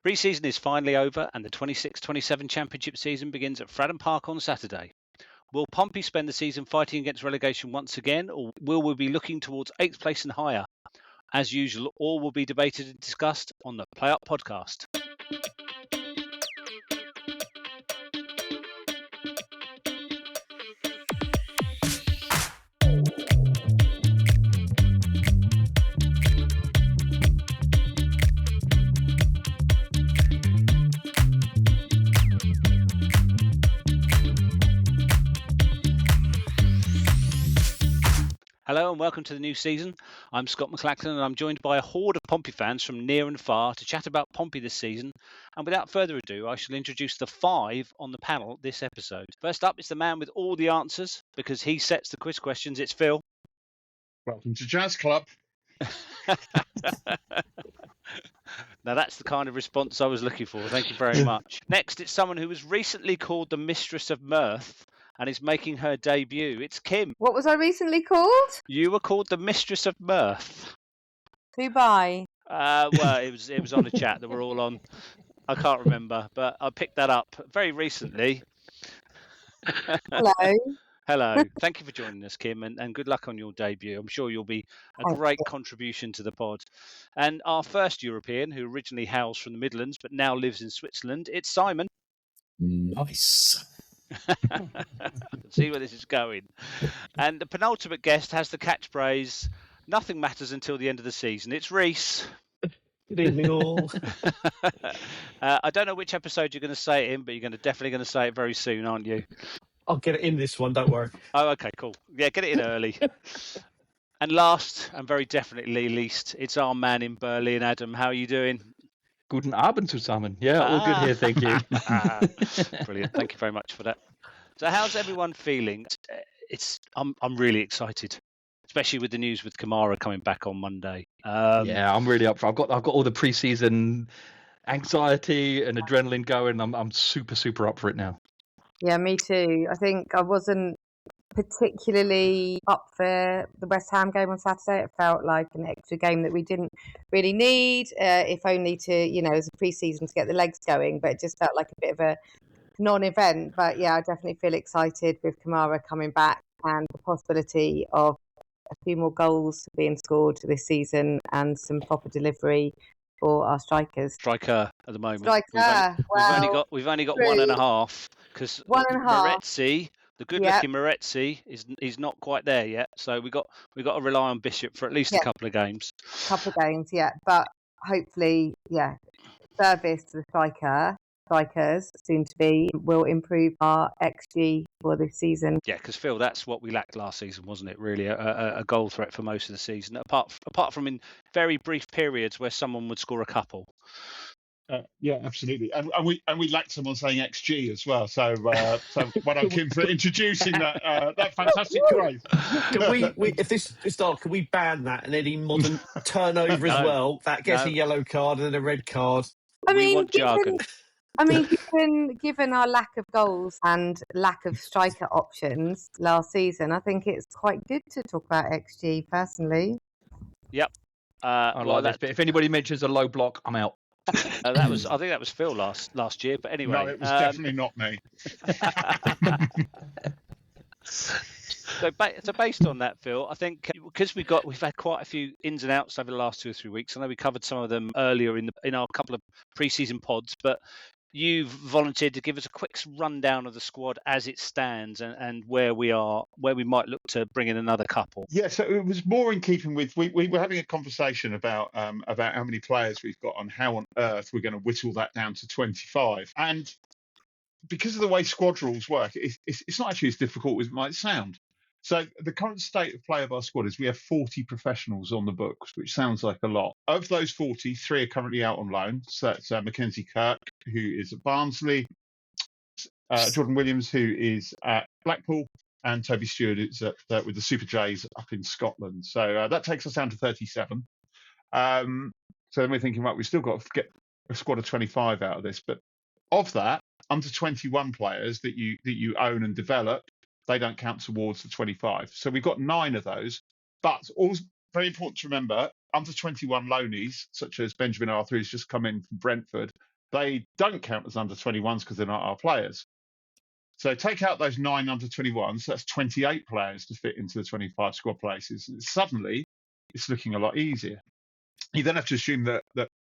Pre-season is finally over and the 26-27 championship season begins at Fradham Park on Saturday. Will Pompey spend the season fighting against relegation once again, or will we be looking towards 8th place and higher? As usual, all will be debated and discussed on the Play Up podcast. Hello and welcome to the new season. I'm Scott Mclachlan and I'm joined by a horde of Pompey fans from near and far to chat about Pompey this season. And without further ado, I shall introduce the 5 on the panel this episode. First up is the man with all the answers, because he sets the quiz questions. It's Phil. Welcome to Jazz Club. Now that's the kind of response I was looking for. Thank you very much. Next, it's someone who was recently called the Mistress of Mirth and is making her debut. It's Kim. What was I recently called? You were called the Mistress of Mirth. Who by? Well, it was on a chat that we're all on. I can't remember, but I picked that up very recently. Hello. Hello. Thank you for joining us, Kim, and good luck on your debut. I'm sure you'll be a great contribution to the pod. And our first European, who originally hails from the Midlands but now lives in Switzerland, it's Simon. Nice. See where this is going. And the penultimate guest has the catchphrase, "Nothing matters until the end of the season." It's Reece. Good evening, all. I don't know which episode you're going to say it in, but you're definitely going to say it very soon, aren't you? I'll get it in this one, don't worry. Oh, okay, cool. Yeah, get it in early. And last, and very definitely least, it's our man in Berlin, Adam. How are you doing? Guten Abend zusammen. Yeah, all good here, thank you. Brilliant. Thank you very much for that. So how's everyone feeling? I'm really excited, especially with the news with Kamara coming back on Monday. Yeah, I'm really up for it. I've got all the pre-season anxiety and adrenaline going. I'm super up for it now. Yeah, me too. I think I wasn't particularly up for the West Ham game on Saturday. It felt like an extra game that we didn't really need, if only to, as a pre-season to get the legs going, but it just felt like a bit of a non-event. But yeah, I definitely feel excited with Kamara coming back and the possibility of a few more goals being scored this season and some proper delivery for our strikers. Striker at the moment. We've only got 1.5 because Moretzi, the good-looking Moretzi, is not quite there yet. So we got to rely on Bishop for at least a couple of games. Yeah. But hopefully, service to the strikers soon to be will improve our XG for this season. Yeah, because Phil, that's what we lacked last season, wasn't it? Really, a goal threat for most of the season, apart from in very brief periods where someone would score a couple. Yeah, absolutely, and we lacked someone saying XG as well. So well done, Kim, for introducing that fantastic phrase. Can we if this starts, can we ban that and any modern turnover as well? That gets a yellow card and a red card. We want jargon. Given our lack of goals and lack of striker options last season, I think it's quite good to talk about XG personally. Yep. I like that. But if anybody mentions a low block, I'm out. I think that was Phil last year. But anyway, no, it was definitely not me. So based on that, Phil, I think because we've had quite a few ins and outs over the last 2 or 3 weeks. I know we covered some of them earlier in our couple of pre-season pods, but you've volunteered to give us a quick rundown of the squad as it stands and where we might look to bring in another couple. Yeah, so it was more in keeping with we were having a conversation about how many players we've got and how on earth we're going to whittle that down to 25. And because of the way squad rules work, it's not actually as difficult as it might sound. So the current state of play of our squad is we have 40 professionals on the books, which sounds like a lot. Of those 40, 3 are currently out on loan. So that's Mackenzie Kirk, who is at Barnsley, Jordan Williams, who is at Blackpool, and Toby Stewart is with the Super Jays up in Scotland. So that takes us down to 37. So then we're thinking, right, we've still got to get a squad of 25 out of this. But of that, under 21 players that you own and develop, they don't count towards the 25. So we've got 9 of those. But always very important to remember, under 21 loanies, such as Benjamin Arthur, who's just come in from Brentford, they don't count as under 21s because they're not our players. So take out those 9 under 21s, so that's 28 players to fit into the 25 squad places. Suddenly, it's looking a lot easier. You then have to assume that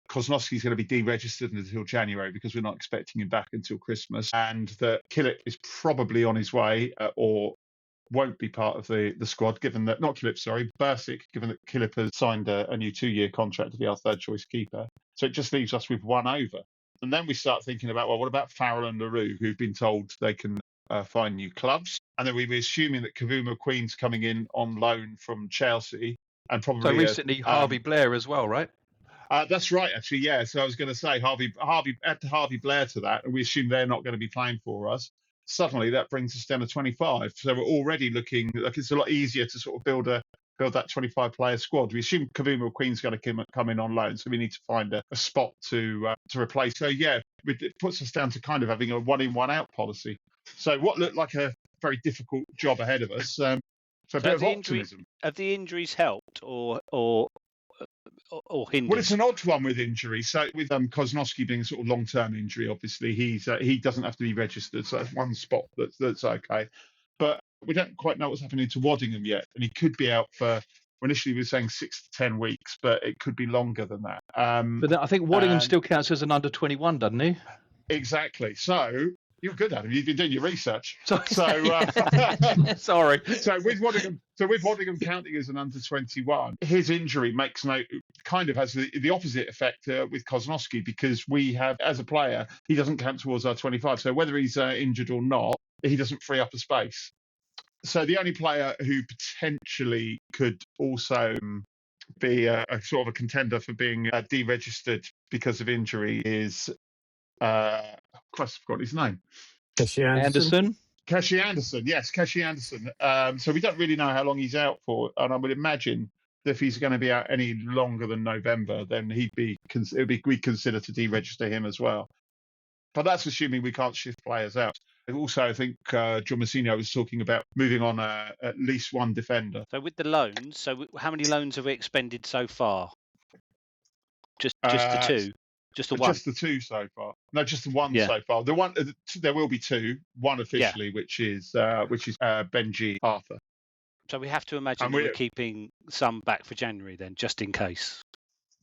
Kozlowski's going to be deregistered until January because we're not expecting him back until Christmas, and that Killip is probably on his way or won't be part of the squad, given that, not Killip, sorry, Bursic, given that Killip has signed a new 2-year contract to be our third choice keeper. So it just leaves us with one over. And then we start thinking about, well, what about Farrell and LaRue, who've been told they can find new clubs? And then we were assuming that Kavuma Queen's coming in on loan from Chelsea. And probably so recently Harvey Blair as well, right? That's right, actually, yeah. So I was going to say add Harvey Blair to that, and we assume they're not going to be playing for us. Suddenly that brings us down to 25. So we're already looking like it's a lot easier to sort of build that 25-player squad. We assume Kavuma Queen's going to come in on loan, so we need to find a spot to replace. So yeah, it puts us down to kind of having a 1-in, 1-out policy. So what looked like a very difficult job ahead of us. So a bit of optimism. Have the injuries helped or hindered? Well, it's an odd one with injury. So with Kozlowski being sort of long-term injury, obviously he doesn't have to be registered, so that's one spot that's okay. But we don't quite know what's happening to Waddingham yet, and he could be out for. Initially, we were saying 6 to 10 weeks, but it could be longer than that. But I think Waddingham still counts as an under 21, doesn't he? Exactly. So you're good, Adam. You've been doing your research. Sorry. So with Waddingham counting as an under 21, his injury has the opposite effect with Kozlowski, because we have, as a player, he doesn't count towards our 25. So whether he's injured or not, he doesn't free up a space. So the only player who potentially could also be a sort of a contender for being deregistered because of injury is, Christ, I forgot his name. Keshi Anderson. Keshi Anderson, yes, Keshi Anderson. So we don't really know how long he's out for, and I would imagine that if he's going to be out any longer than November, then we'd consider to deregister him as well. But that's assuming we can't shift players out. Also, I think John Mousinho was talking about moving on at least one defender. So with the loans, how many loans have we expended so far? Just the two? Just the one? Just the two so far. No, just the one so far. The one, there will be two. One officially, which is Benji Arthur. So we have to imagine we're keeping some back for January then, just in case.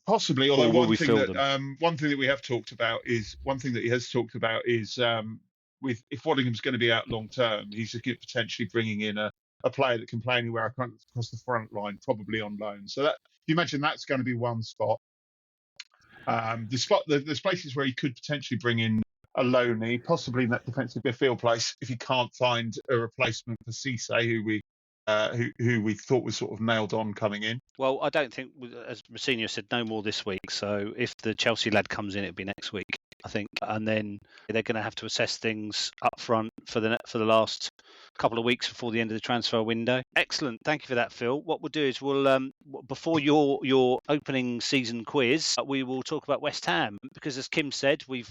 Possibly, although one thing that we have talked about is if Waddingham's going to be out long term, he's potentially bringing in a player that can play anywhere across the front line, probably on loan. So that, you imagine that's going to be one spot. There's places where he could potentially bring in a loanee, possibly in that defensive midfield place, if he can't find a replacement for Cisse, who we thought was sort of nailed on coming in. Well, I don't think, as Mousinho said, no more this week. So if the Chelsea lad comes in, it'll be next week, I think. And then they're going to have to assess things up front for the last couple of weeks before the end of the transfer window. Excellent. Thank you for that, Phil. What we'll do is before your opening season quiz, we will talk about West Ham, because as Kim said, we've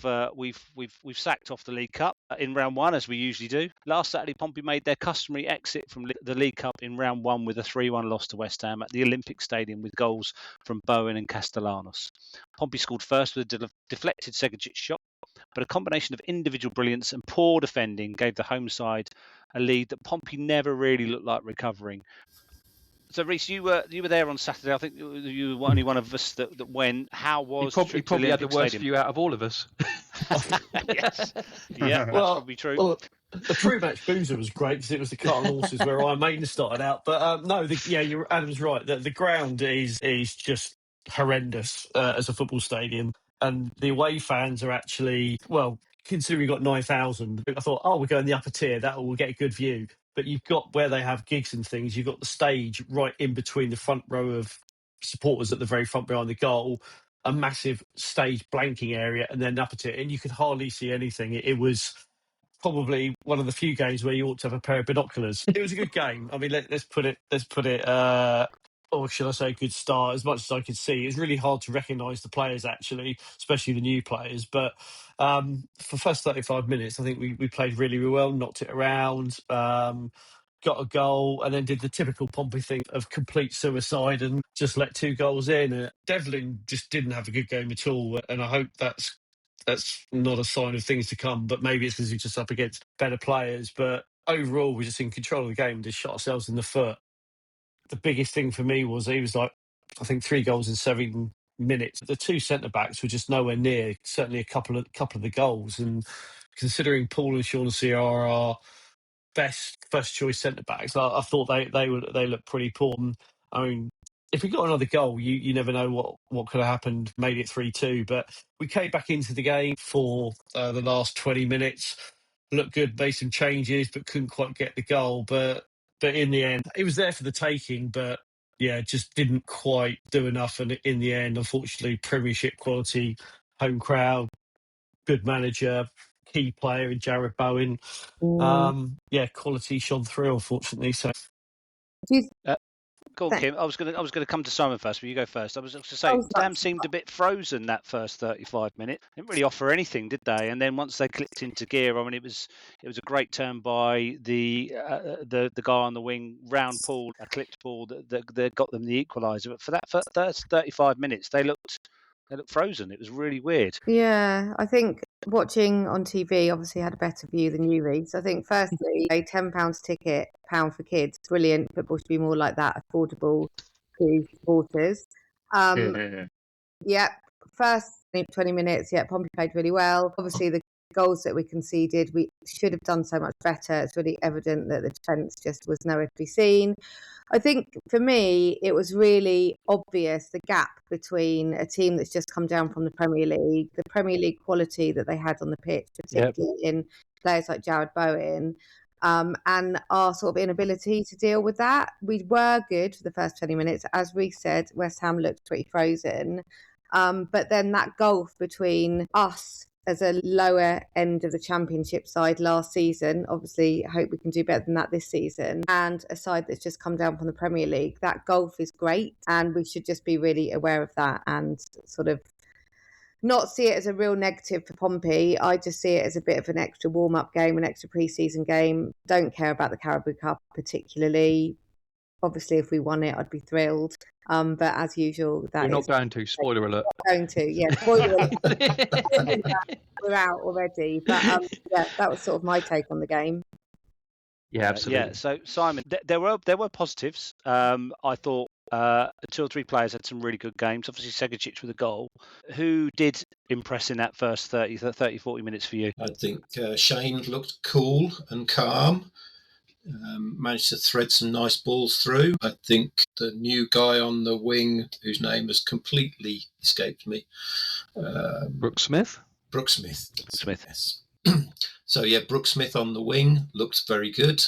sacked off the League Cup in round one, as we usually do. Last Saturday, Pompey made their customary exit from the League Cup in round one with a 3-1 loss to West Ham at the Olympic Stadium, with goals from Bowen and Castellanos. Pompey scored first with a deflected Segacic shot, but a combination of individual brilliance and poor defending gave the home side a lead that Pompey never really looked like recovering. So, Reece, you were there on Saturday. I think you were only one of us that went. How was he probably had the worst view out of all of us. Yes. Yeah, that's probably true. Well, the pre-match boozer was great because it was the Cart and Horses where I mainly started out. But Adam's right. The ground is just horrendous as a football stadium. And the away fans are actually, well, considering we've got 9,000, I thought, we're going the upper tier. We'll get a good view. But you've got, where they have gigs and things, you've got the stage right in between the front row of supporters at the very front behind the goal, a massive stage blanking area, and then upper tier. And you could hardly see anything. It was probably one of the few games where you ought to have a pair of binoculars. It was a good game. I mean, let's put it, or should I say, a good start. As much as I could see, it's really hard to recognise the players, actually, especially the new players. But for the first 35 minutes, I think we played really, really well, knocked it around, got a goal, and then did the typical Pompey thing of complete suicide and just let 2 goals in. Devlin just didn't have a good game at all, and I hope that's that's not a sign of things to come. But maybe it's because we're just up against better players. But overall, we're just in control of the game and just shot ourselves in the foot. The biggest thing for me was he was like, I think 3 goals in 7 minutes. The 2 centre backs were just nowhere near. Certainly a couple of the goals, and considering Paul and Shaughnessy are our best first choice centre backs, I thought they looked pretty poor. And, I mean, if we got another goal, you never know what could have happened. Made it 3-2, but we came back into the game for the last 20 minutes. Looked good, made some changes, but couldn't quite get the goal. But in the end, it was there for the taking. But yeah, just didn't quite do enough. And in the end, unfortunately, Premiership quality, home crowd, good manager, key player in Jared Bowen. Quality shone through, unfortunately. So, Go on, Kim. I was gonna come to Simon first, but you go first. I was going to say, Ham seemed a bit frozen that first 35 minutes. Didn't really offer anything, did they? And then once they clicked into gear, I mean, it was a great turn by the guy on the wing, round Paul, a clipped ball that got them the equaliser. But for that first 35 minutes, they looked frozen. It was really weird. Yeah, I think watching on TV obviously had a better view than you, Reece. I think firstly, a £10 ticket, £1 for kids, brilliant. Football should be more like that, affordable to supporters. Yeah, first 20 minutes, Pompey played really well. Obviously, the goals that we conceded, we should have done so much better. It's really evident that the defence just was nowhere to be seen. I think for me, it was really obvious the gap between a team that's just come down from the Premier League quality that they had on the pitch, particularly in players like Jared Bowen, and our sort of inability to deal with that. We were good for the first 20 minutes. As we said, West Ham looked pretty frozen. But then that gulf between us as a lower end of the Championship side last season, obviously I hope we can do better than that this season, and a side that's just come down from the Premier League, that gulf is great, and we should just be really aware of that and sort of not see it as a real negative for Pompey. I just see it as a bit of an extra warm-up game, an extra pre-season game. Don't care about the Carabao Cup particularly. Obviously, if we won it, I'd be thrilled. But as usual, We're not going to. Spoiler alert. Going to, yeah. Spoiler alert. We're out already. But that was sort of my take on the game. Yeah, absolutely. Yeah. So Simon, there were positives. I thought 2 or 3 players had some really good games. Obviously, Segicic with a goal. Who did impress in that first 30, 40 minutes for you? I think Shane looked cool and calm. Managed to thread some nice balls through. I think the new guy on the wing, whose name has completely escaped me. Brooke Smith? Brooke Smith. Yes. So, Brooke Smith on the wing looked very good.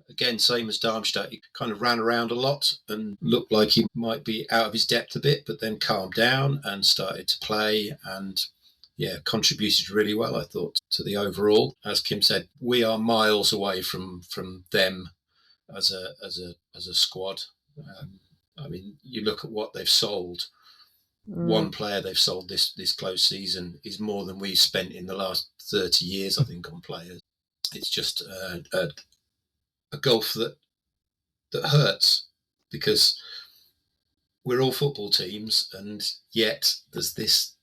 Again, same as Darmstadt, he kind of ran around a lot and looked like he might be out of his depth a bit, but then calmed down and started to play and contributed really well, I thought, to the overall. As Kim said, we are miles away from them as a squad. I mean, you look at what they've sold. One player they've sold this close season is more than we've spent in the last 30 years, I think, on players. It's just a gulf that hurts, because we're all football teams, and yet there's this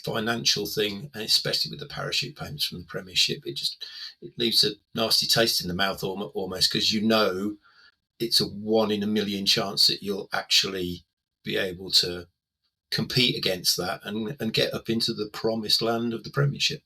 financial thing, and especially with the parachute payments from the Premiership, it leaves a nasty taste in the mouth almost, because it's a 1 in a million chance that you'll actually be able to compete against that and get up into the promised land of the Premiership.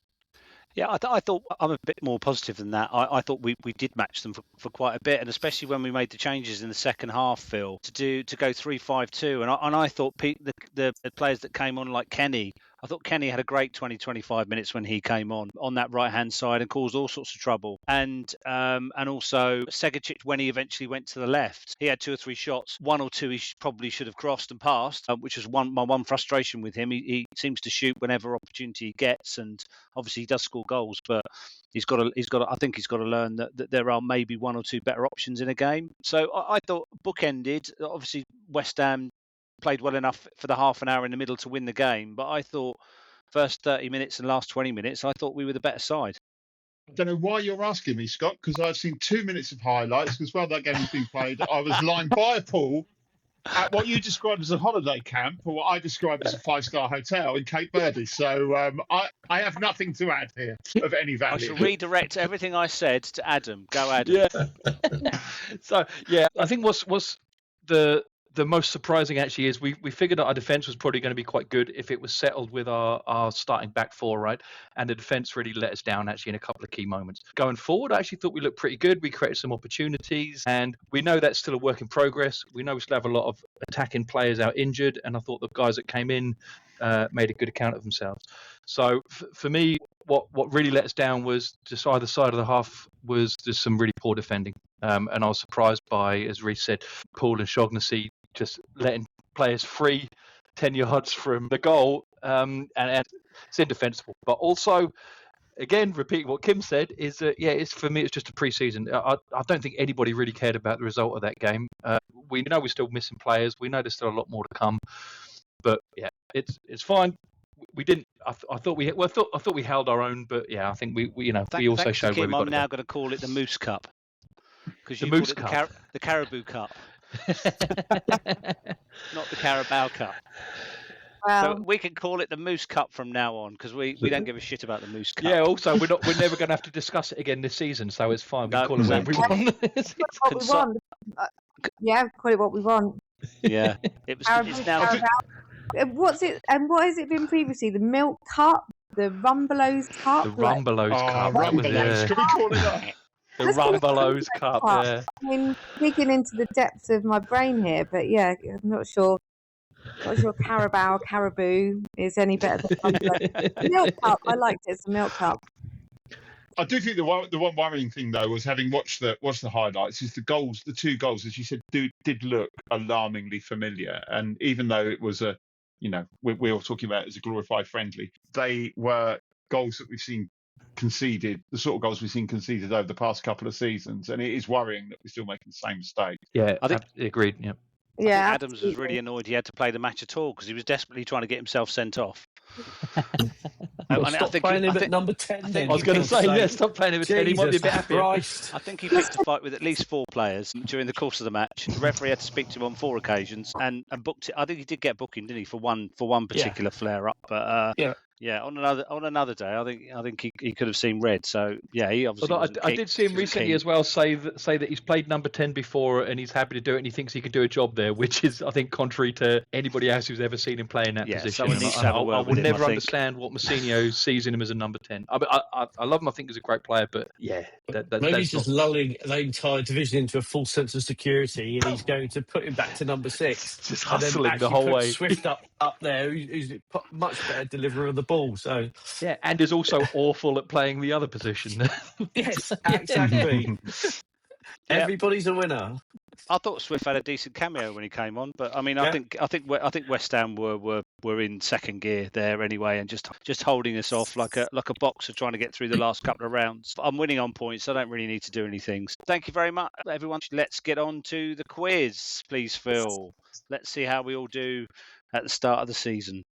Yeah, I thought I'm a bit more positive than that. I thought we did match them for quite a bit, and especially when we made the changes in the second half, Phil, to go 3-5-2, and I thought the players that came on, like Kenny, I thought Kenny had a great 20-25 minutes when he came on that right hand side and caused all sorts of trouble, and also Segicic, when he eventually went to the left, he had 2 or 3 shots, 1 or 2 he probably should have crossed and passed, which was my one frustration with him. He seems to shoot whenever opportunity he gets, and obviously he does score goals, but I think he's got to learn that there are maybe 1 or 2 better options in a game. So I thought bookended. Obviously West Ham played well enough for the half an hour in the middle to win the game, but I thought first 30 minutes and last 20 minutes, I thought we were the better side. I don't know why you're asking me, Scott, because I've seen 2 minutes of highlights, because while that game was being played, I was lying by a pool at what you described as a holiday camp, or what I described as a 5-star hotel in Cape Verde. So I have nothing to add here of any I value. shall redirect everything I said to Adam. Go, Adam. Yeah. So yeah, I think what's the most surprising actually is we figured that our defense was probably going to be quite good if it was settled with our starting back four, right? And the defense really let us down actually in a couple of key moments. Going forward, I actually thought we looked pretty good. We created some opportunities, and we know that's still a work in progress. We know we still have a lot of attacking players out injured, and I thought the guys that came in made a good account of themselves. So for me, what really let us down was just either side of the half was just some really poor defending. And I was surprised by, as Reece said, Paul and Shaughnessy just letting players free 10 yards from the goal, and it's indefensible. But also, again, repeating what Kim said, is that, it's for me, it's just a pre-season. I don't think anybody really cared about the result of that game. We know we're still missing players. We know there's still a lot more to come. But yeah, it's fine. We didn't. I thought we held our own, but yeah, I think we also showed where we got. I'm now going to call it the Moose Cup, because you Moose called it Cup. the Caribou Cup, not the Carabao Cup. Well, So we can call it the Moose Cup from now on, because we don't give a shit about the Moose Cup. Yeah. Also, we're never going to have to discuss it again this season, so it's fine. We No, call it whatever we want. what we want. Yeah, call it what we want. Yeah, it's now. What's it? And what has it been previously? The Milk Cup, the Rumbelows Cup. The Rumbelows Cup. Rumbelows. Can we call it that? The Rumbelows Cup. Yeah. I mean, digging into the depths of my brain here, but yeah, I'm not sure. Not sure Caribou is any better than Rumbelows. Milk Cup. I liked it. It's the Milk Cup. I do think the one worrying thing though was, having watched the highlights, is the two goals, as you said, did look alarmingly familiar. And even though it was we're all talking about it as a glorified friendly, they were goals that we've seen conceded, the sort of goals we've seen conceded over the past couple of seasons, and it is worrying that we're still making the same mistake. Yeah, I agreed. Yeah. Yeah, Adams was really annoyed he had to play the match at all, because he was desperately trying to get himself sent off. Stop playing him at number 10 then. I was going to say, stop playing him at 10. He might be a bit happier. Christ. I think he picked a fight with at least 4 players during the course of the match. The referee had to speak to him on 4 occasions and booked it. I think he did get booking, didn't he, for one particular flare up? But on another day, I think he could have seen red. So yeah, he obviously. I did see him recently as well say that he's played number 10 before and he's happy to do it, and he thinks he can do a job there, which is, I think, contrary to anybody else who's ever seen him play in that position. I will never understand what Mousinho sees in him as a number 10. I love him. I think he's a great player, but yeah, maybe he's just lulling the entire division into a false sense of security, and he's going to put him back to number 6, just hustling the whole way. Swift up there, who's a much better deliverer of the ball. So yeah, and is also awful at playing the other position. Yes, exactly. Everybody's a winner. I thought Swift had a decent cameo when he came on, but I mean, I think West Ham were in second gear there anyway, and just holding us off like a boxer trying to get through the last couple of rounds. I'm winning on points, so I don't really need to do anything. Thank you very much, everyone. Let's get on to the quiz, please, Phil. Let's see how we all do at the start of the season.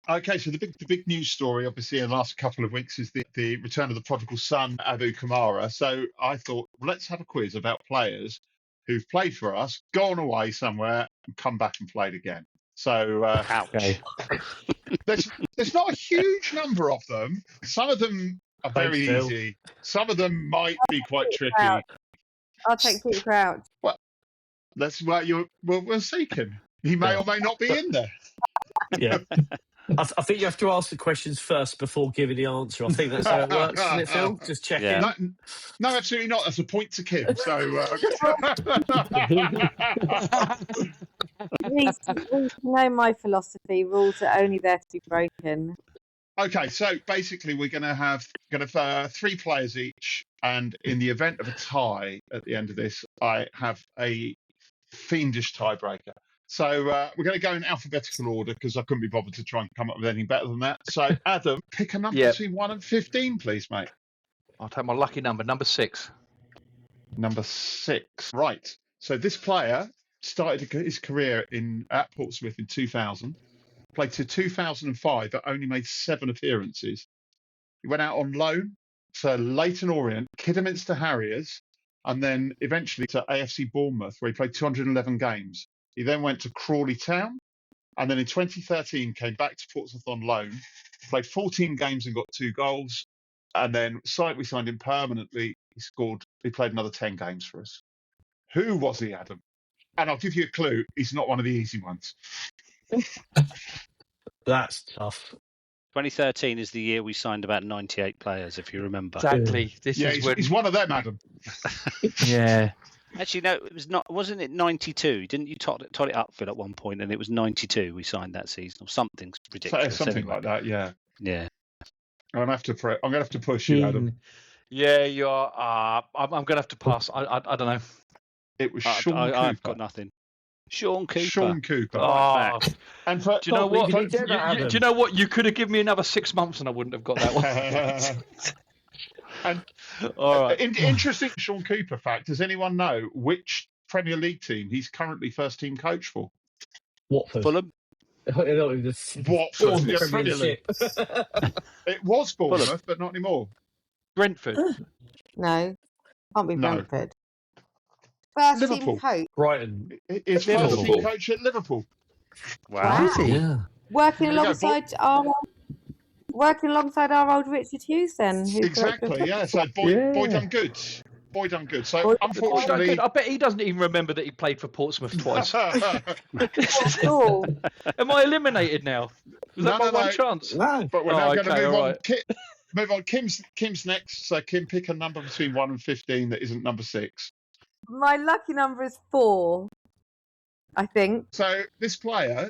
Okay, so the big news story, obviously, in the last couple of weeks is the return of the prodigal son, Abu Kamara. So I thought, let's have a quiz about players who've played for us, gone away somewhere, and come back and played again. So okay. there's not a huge number of them. Some of them are very easy. Some of them might be quite tricky. I'll take Peter Crouch. Well, that's what we're seeking. He may or may not be in there. Yeah. I think you have to ask the questions first before giving the answer. I think that's how it works, isn't it, Phil? Just checking. Yeah. No, absolutely not. That's a point to Kim. So, Reece, you know my philosophy: rules are only there to be broken. Okay, so basically, we're going to have 3 players each, and in the event of a tie at the end of this, I have a fiendish tiebreaker. So we're going to go in alphabetical order because I couldn't be bothered to try and come up with anything better than that. So, Adam, pick a number between 1 and 15, please, mate. I'll take my lucky number 6. Number 6. Right. So this player started his career at Portsmouth in 2000, played to 2005, but only made 7 appearances. He went out on loan to Leyton Orient, Kidderminster Harriers, and then eventually to AFC Bournemouth, where he played 211 games. He then went to Crawley Town, and then in 2013 came back to Portsmouth on loan, played 14 games and got 2 goals, and then we signed him permanently. He played another 10 games for us. Who was he, Adam? And I'll give you a clue. He's not one of the easy ones. That's tough. 2013 is the year we signed about 98 players, if you remember. Exactly. He's one of them, Adam. Yeah. Actually, no, it was not. Wasn't it 92? Didn't you tot it up, Phil, at one point? And it was 92 we signed that season, or something ridiculous. Something anyway. like that, yeah. Yeah. I'm going to have to push you, Adam. Yeah, you are. I'm going to have to pass. I don't know. It was Sean Cooper. I've got nothing. Sean Cooper. Oh. And Do you know what? Do you know what? You could have given me another 6 months and I wouldn't have got that one. And all right. Interesting Sean Cooper fact. Does anyone know which Premier League team he's currently first team coach for? Watford. Fulham. Watford. Yeah, Premier League. It was Bournemouth, but not anymore. Brentford. No, can't be No. Brentford. First Liverpool. team coach. Brighton. It's first team coach at Liverpool. Wow. Wow. Yeah. Working alongside our old Richard Hughes then. Exactly, yeah. So boy done good. Boy done good. So unfortunately, I bet he doesn't even remember that he played for Portsmouth twice. Am I eliminated now? Was that my one chance? No. But we're now going to move on. Right. Move on. Kim's next. So Kim, pick a number between 1 and 15 that isn't number 6. My lucky number is 4, I think. So this player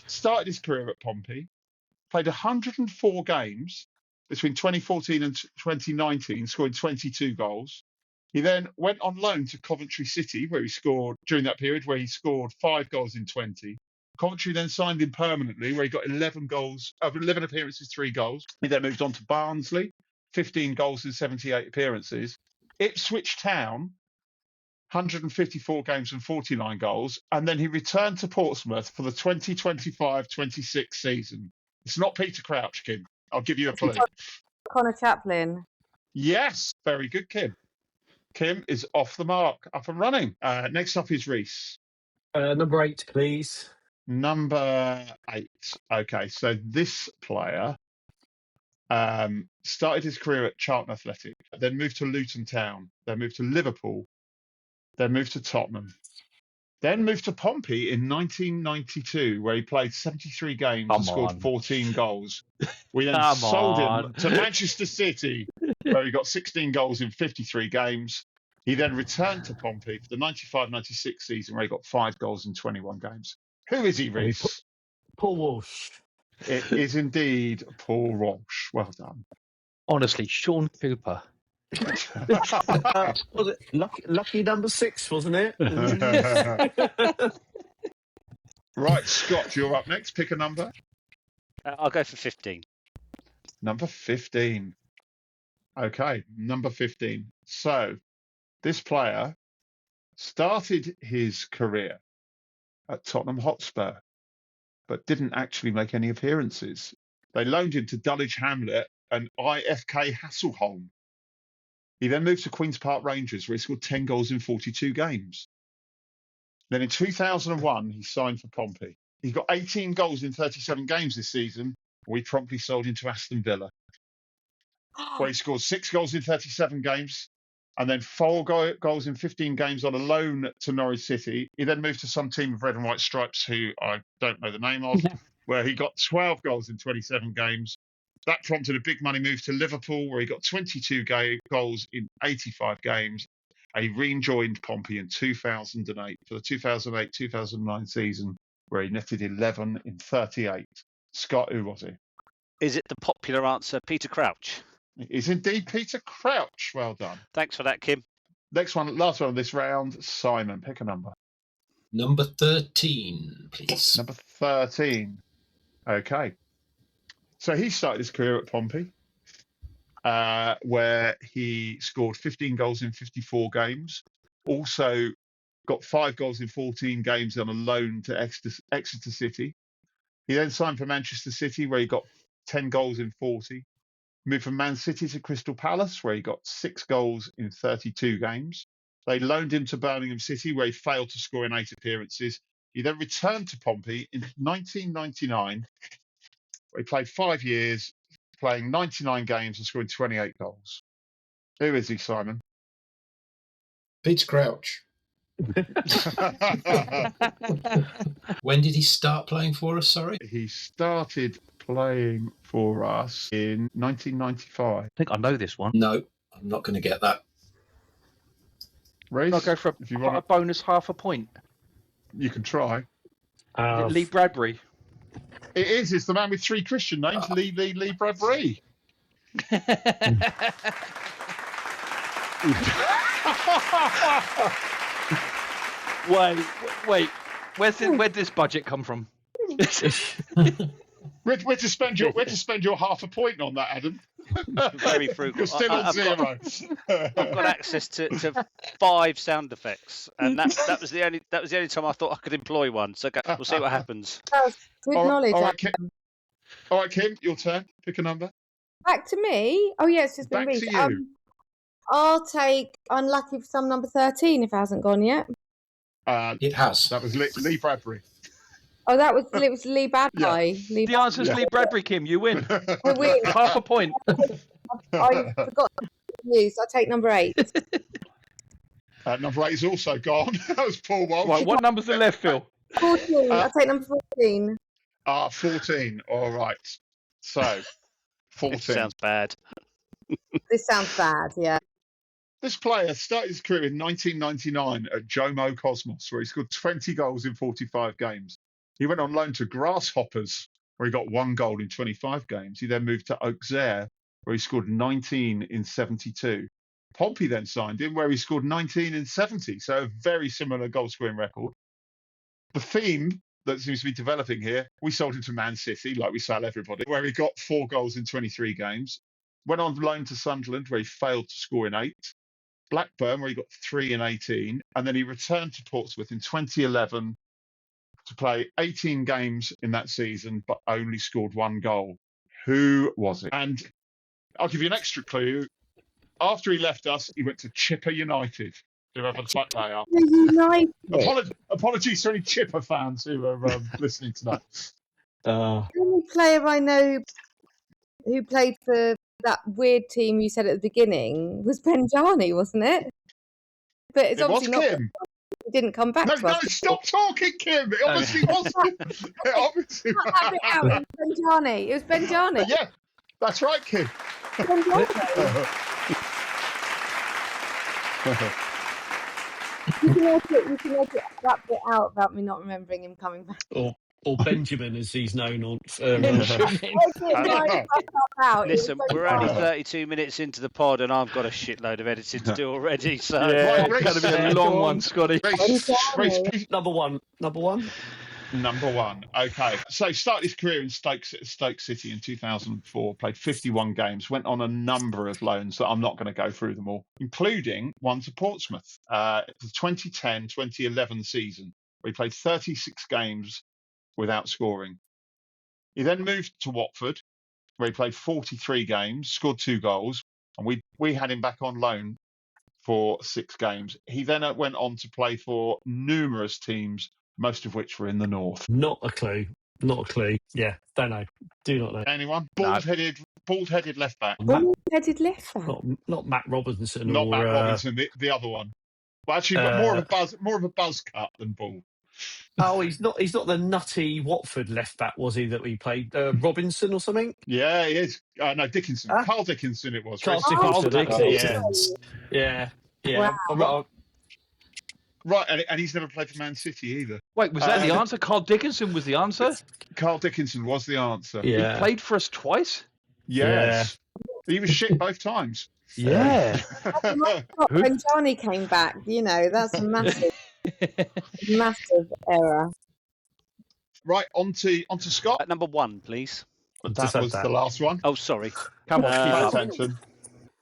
started his career at Pompey, played 104 games between 2014 and 2019, scoring 22 goals. He then went on loan to Coventry City, where he scored during that period, where he scored 5 goals in 20. Coventry then signed him permanently, where he got 11 appearances, 3 goals. He then moved on to Barnsley, 15 goals in 78 appearances. Ipswich Town, 154 games and 49 goals. And then he returned to Portsmouth for the 2025-26 season. It's not Peter Crouch, Kim. I'll give you a clue. Connor Chaplin. Yes, very good, Kim. Kim is off the mark, up and running. Next up is Reece. Number 8, please. Number 8. Okay, so this player started his career at Charlton Athletic, then moved to Luton Town, then moved to Liverpool, then moved to Tottenham, then moved to Pompey in 1992, where he played 73 games and scored 14 goals. We then sold him to Manchester City, where he got 16 goals in 53 games. He then returned to Pompey for the 95-96 season, where he got 5 goals in 21 games. Who is he, Reece? Paul Walsh. It is indeed Paul Walsh. Well done. Honestly, Sean Cooper. Was it lucky number 6, wasn't it? Right, Scott, you're up next. Pick a number. I'll go for 15. Number 15. Okay, number 15. So, this player started his career at Tottenham Hotspur, but didn't actually make any appearances. They loaned him to Dulwich Hamlet and IFK Hasselholm. He then moved to Queen's Park Rangers, where he scored 10 goals in 42 games. Then in 2001, he signed for Pompey. He got 18 goals in 37 games this season. We promptly sold him to Aston Villa, where he scored 6 goals in 37 games, and then 4 goals in 15 games on a loan to Norwich City. He then moved to some team of red and white stripes who I don't know the name of, where he got 12 goals in 27 games. That prompted a big money move to Liverpool, where he got 22 goals in 85 games. He rejoined Pompey in 2008 for the 2008-2009 season, where he netted 11 in 38. Scott, who was he? Is it the popular answer, Peter Crouch? It is indeed Peter Crouch. Well done. Thanks for that, Kim. Next one, last one of this round. Simon, pick a number. Number 13, please. Number 13. Okay. So he started his career at Pompey, where he scored 15 goals in 54 games. Also got 5 goals in 14 games on a loan to Exeter City. He then signed for Manchester City, where he got 10 goals in 40. Moved from Man City to Crystal Palace, where he got 6 goals in 32 games. They loaned him to Birmingham City, where he failed to score in 8 appearances. He then returned to Pompey in 1999, where he played 5 years, playing 99 games and scoring 28 goals. Who is he, Simon? Peter Crouch. When did he start playing for us? Sorry. He started playing for us in 1995. I think I know this one. No, I'm not going to get that. Reece, I'll go for if you a want, bonus half a point. you can try. Lee Bradbury. It is. It's the man with 3 Christian names, Lee Bradbury. Wait. Where did this budget come from? Where to spend your half a point on that, Adam? Very frugal. You're still on 0. I've got access to 5 sound effects, and that was the only time I thought I could employ one. So we'll see what happens. Good knowledge. All right, Kim, your turn. Pick a number. Back to me. Oh yeah, it's just been Back Reece. to you. I'll take unlucky for some number 13 if it hasn't gone yet. It has. That was Lee Bradbury. Oh, it was Lee Bad Guy. Yeah. The answer is Lee Bradbury, Kim. You win. I win. Half a point. I forgot to use. I'll take number 8. Number 8 is also gone. That was Paul Walsh. Right, what numbers are left, Phil? 14. I'll take number 14. 14. All right. So, 14. Sounds bad. This sounds bad, yeah. This player started his career in 1999 at Jomo Cosmos, where he scored 20 goals in 45 games. He went on loan to Grasshoppers, where he got 1 goal in 25 games. He then moved to Auxerre, where he scored 19 in 72. Pompey then signed him, where he scored 19 in 70, so a very similar goal-scoring record. The theme that seems to be developing here, we sold him to Man City, like we sell everybody, where he got 4 goals in 23 games. Went on loan to Sunderland, where he failed to score in 8. Blackburn, where he got 3 in 18. And then he returned to Portsmouth in 2011 to play 18 games in that season, but only scored 1 goal. Who was it? And I'll give you an extra clue. After he left us, he went to Chipper United, whoever the fuck they are. United. Apologies to any Chipper fans who are listening tonight. The only player I know who played for that weird team you said at the beginning was Benjani, wasn't it? But it's obviously not. Kim. He didn't come back to us. No, stop talking, Kim. It obviously wasn't. It obviously It was Benjani. It was Benjani. Yeah, that's right, Kim. Benjani. You can edit that bit out about me not remembering him coming back. Or Benjamin, as he's known on. Listen, we're only 32 minutes into the pod, and I've got a shitload of editing to do already. So yeah, it's going to be a long one, Scotty. Number one. Number 1. Okay. So started his career in Stoke City in 2004, played 51 games, went on a number of loans that I'm not going to go through them all, including one to Portsmouth. The 2010-2011 season, where he played 36 games without scoring. He then moved to Watford, where he played 43 games, scored 2 goals, and we had him back on loan for 6 games. He then went on to play for numerous teams, most of which were in the north. Not a clue. Yeah, don't know. Do not know. Anyone? Bald-headed left back. Bald-headed left back. Not Matt Robinson. Not Matt Robinson, the other one. Well, actually, more of a buzz cut than bald. Oh, he's not the nutty Watford left back, was he? That we played Robinson or something? Yeah, he is. No, Dickinson. Carl Dickinson. It was. Carl Dickinson. Yeah. Wow. Right, and he's never played for Man City either. Wait, was that the answer? Carl Dickinson was the answer? Carl Dickinson was the answer. Yeah. He played for us twice? Yes. Yeah. He was shit both times. Yeah. When Johnny came back, that's a massive error. Right, on to Scott. Number 1, please. That was the last one. Oh, sorry. Come on, Pay keep up. attention.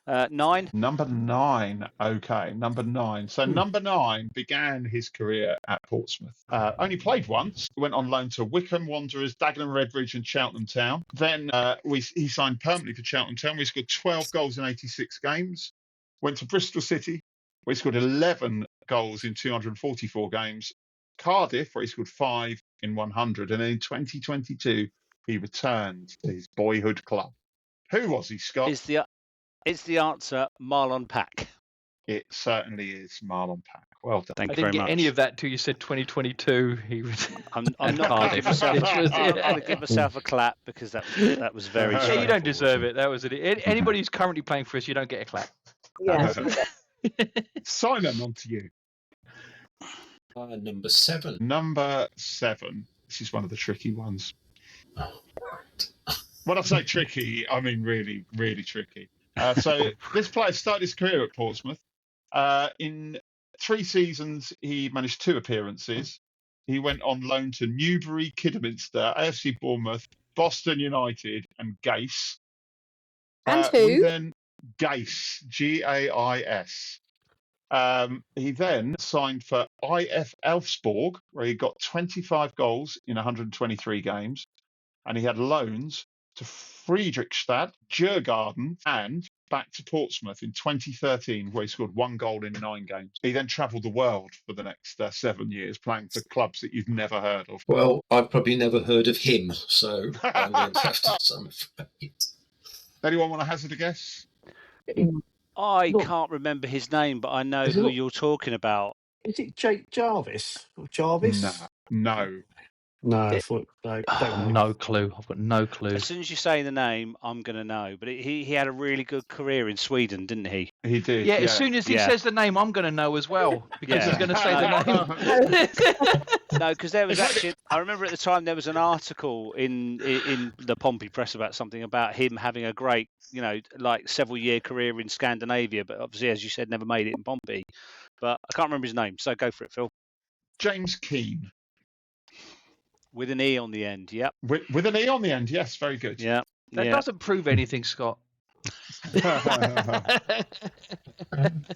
9. Number 9. Okay, number 9. So number 9 began his career at Portsmouth. Only played once. Went on loan to Wycombe Wanderers, Dagenham Redbridge and Cheltenham Town. Then he signed permanently for Cheltenham Town. We scored 12 goals in 86 games. Went to Bristol City. We scored 11 goals in 244 games. Cardiff, where he scored 5 in 100. And then in 2022, he returned to his boyhood club. Who was he, Scott? Is the answer Marlon Pack? It certainly is Marlon Pack. Well done. Thank I you very didn't get much. any of that till you said 2022. He was. I'm not going to give myself. I'm going to give myself a clap because that was very. Yeah, you don't straightforward. deserve it. That was it. Anybody who's currently playing for us, you don't get a clap. Yeah. Simon, on to you. Number 7. Number 7. This is one of the tricky ones. Oh, When I say tricky, I mean really, really tricky. So this player started his career at Portsmouth. In 3 seasons, he managed 2 appearances. He went on loan to Newbury, Kidderminster, AFC Bournemouth, Boston United, and Gais. And who? Then Gais, Gais. He then signed for IF Elfsborg, where he got 25 goals in 123 games, and he had loans to Friedrichstadt, Djurgården, and back to Portsmouth in 2013, where he scored 1 goal in 9 games. He then travelled the world for the next 7 years, playing for clubs that you've never heard of. well, I've probably never heard of him, so I'm going to have to. I'm afraid. Anyone want to hazard a guess? I Look. can't remember his name, but I know Is it who not- you're talking about. Is it Jake Jarvis? Or Jarvis? No. No, I thought, no, don't know. No clue. I've got no clue. As soon as you say the name, I'm going to know. But he had a really good career in Sweden, didn't he? He did. Yeah, as soon as he Yeah. says the name, I'm going to know as well because Yeah. he's going to say the name. No, because there was actually. I remember at the time there was an article in the Pompey press about something about him having a great, like several year career in Scandinavia, but obviously, as you said, never made it in Pompey. But I can't remember his name, so go for it, Phil. James Keane. With an E on the end. Yep. With an E on the end, yes, very good. Yeah. That doesn't prove anything, Scott.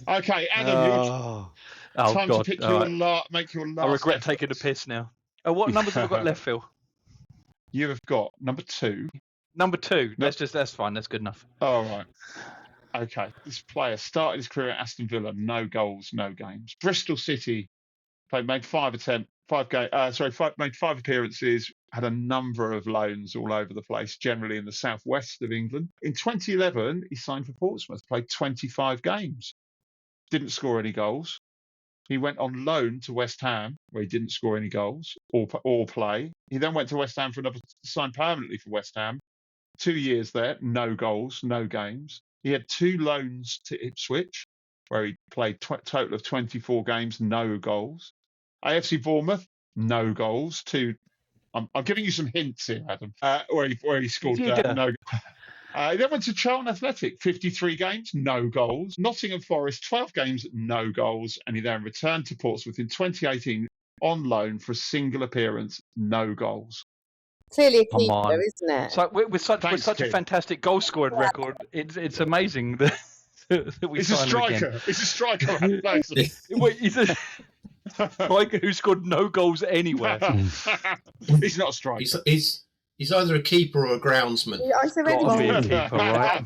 Okay, Adam, Oh. Oh, time God. to pick All your right. make your last. I regret effort. taking the piss now. Oh, what numbers have we got left, Phil? You have got number 2. Number 2. No. That's fine. That's good enough. All right. Okay. This player started his career at Aston Villa, no goals, no games. Bristol City made 5 appearances, had a number of loans all over the place, generally in the southwest of England. In 2011, he signed for Portsmouth, played 25 games, didn't score any goals. He went on loan to West Ham, where he didn't score any goals or play. He then went to West Ham signed permanently for West Ham. 2 years there, no goals, no games. He had 2 loans to Ipswich, where he played total of 24 games, no goals. AFC Bournemouth, no goals. I'm giving you some hints here, Adam, where he scored Yeah. no. He then went to Charlton Athletic, 53 games, no goals. Nottingham Forest, 12 games, no goals. And he then returned to Portsmouth in 2018 on loan for a single appearance, no goals. Clearly a Come keeper, on. isn't it? So with such Thanks, a Kim. fantastic goal scoring record, it's amazing that we It's a signed him again. striker. It's a striker. Adam. Thanks. Wait, he's a striker who scored no goals anywhere. He's not a striker. He's either a keeper or a groundsman. I said already Got to be a wrong. keeper, right?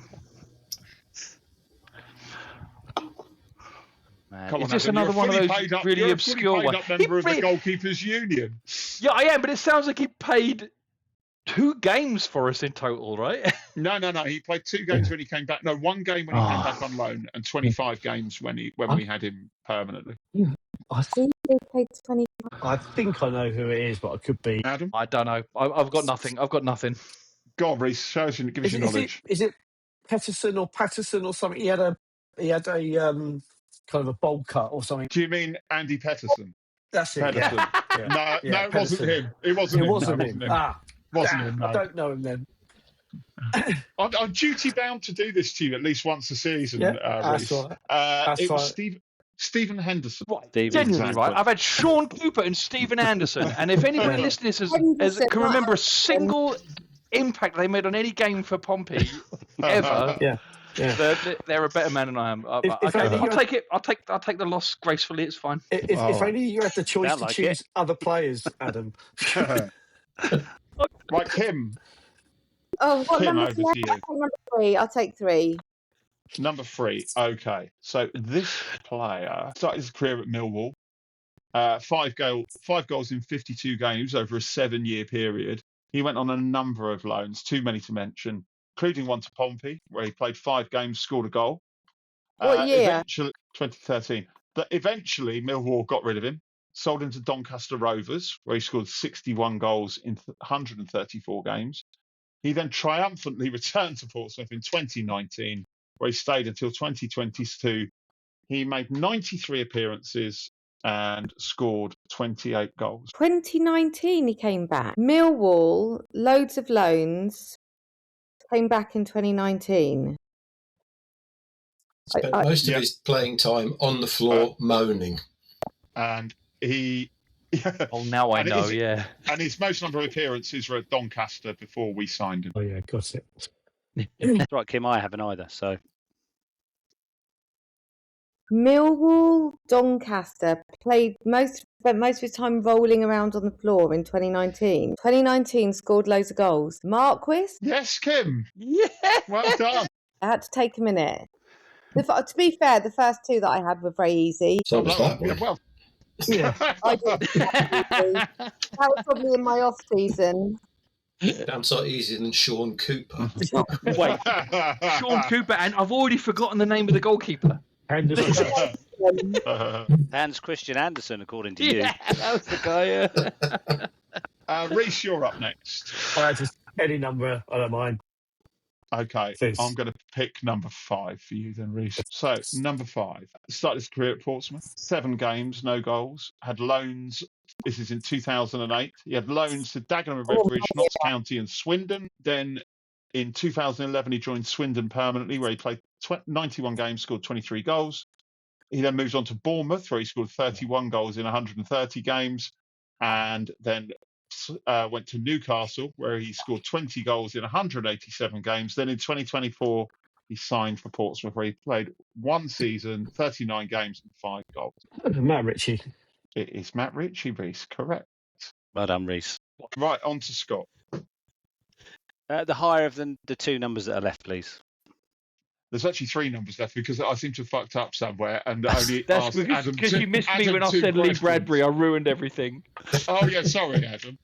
Man, Come on, Is this Adam, another you're one of fully those paid up- really you're a obscure fully paid ones? up member of the Goalkeepers Union. Yeah, I am, but it sounds like he played 2 games for us in total, right? No. He played 2 games when he came back. No, 1 game when he came back on loan, and 25 games when we had him permanently. I, He played 20. I think I know who it is, but I could be. Adam, I don't know. I've got nothing. go on, Reece. Give us your knowledge. Is it Patterson or something? He had a kind of a bowl cut or something. Do you mean Andy Petterson? That's it. Pedersen. Yeah. No, Yeah, it wasn't Pedersen. him. It wasn't It him. wasn't No, him. It wasn't him. I No. don't know him then. I'm duty bound to do this to you at least once a season. Yeah, that's Reece. right. That's it was right. Stephen Henderson. Genuinely, Exactly. right? I've had Sean Cooper and Stephen Anderson, and if anybody listening to this can remember a single impact they made on any game for Pompey ever, Yeah. they're a better man than I am. If only I'll you- take it. I'll take the loss gracefully. It's fine. If only you had the choice Sound to like choose other players, Adam. Right, Kim. Oh, what Kim, number over left? to you. I think number 3. I'll take 3. Number 3. Okay. So this player started his career at Millwall. 5 goals in 52 games over a 7-year period. He went on a number of loans, too many to mention, including one to Pompey, where he played 5 games, scored a goal. What year? Eventually, 2013. But eventually, Millwall got rid of him, sold him to Doncaster Rovers, where he scored 61 goals in 134 games. He then triumphantly returned to Portsmouth in 2019, where he stayed until 2022. He made 93 appearances and scored 28 goals. 2019 he came back. Millwall, loads of loans, came back in 2019. Spent most of his playing time on the floor moaning. And he... Oh, now I know, yeah. And his most number of appearances were at Doncaster before we signed him. Oh, yeah, got it. That's right, Kim, I haven't either, so... Millwall, Doncaster, spent most of his time rolling around on the floor in 2019. 2019 scored loads of goals. Marquis? Yes, Kim. Yeah. Well done. I had to take a minute. To be fair, the first 2 that I had were very easy. So was that one. Well, Yeah. I did. That was probably in my off season. Damn sight easier than Sean Cooper. Wait, Sean Cooper, and I've already forgotten the name of the goalkeeper. Anderson. Hans Christian Andersen, according to you. Yeah, that was the guy, yeah. Reece, you're up next. I had just any number, I don't mind. Okay, Please. I'm going to pick number 5 for you then, Reece. So, number 5. Started his career at Portsmouth. 7 games, no goals. Had loans. This is in 2008. He had loans to Dagenham and Redbridge, Notts County and Swindon. Then in 2011, he joined Swindon permanently, where he played 91 games, scored 23 goals. He then moves on to Bournemouth, where he scored 31 goals in 130 games. And then went to Newcastle, where he scored 20 goals in 187 games. Then in 2024, he signed for Portsmouth, where he played 1 season, 39 games and 5 goals. Matt Ritchie. It is Matt Ritchie, Reece, correct. Well done, Reece. Right, on to Scott. The higher of the 2 numbers that are left, please. There's actually 3 numbers left because I seem to have fucked up somewhere and only That's asked Adam because you missed me Adam when I 2 said Lee questions. Bradbury. I ruined everything. Oh, yeah, sorry, Adam.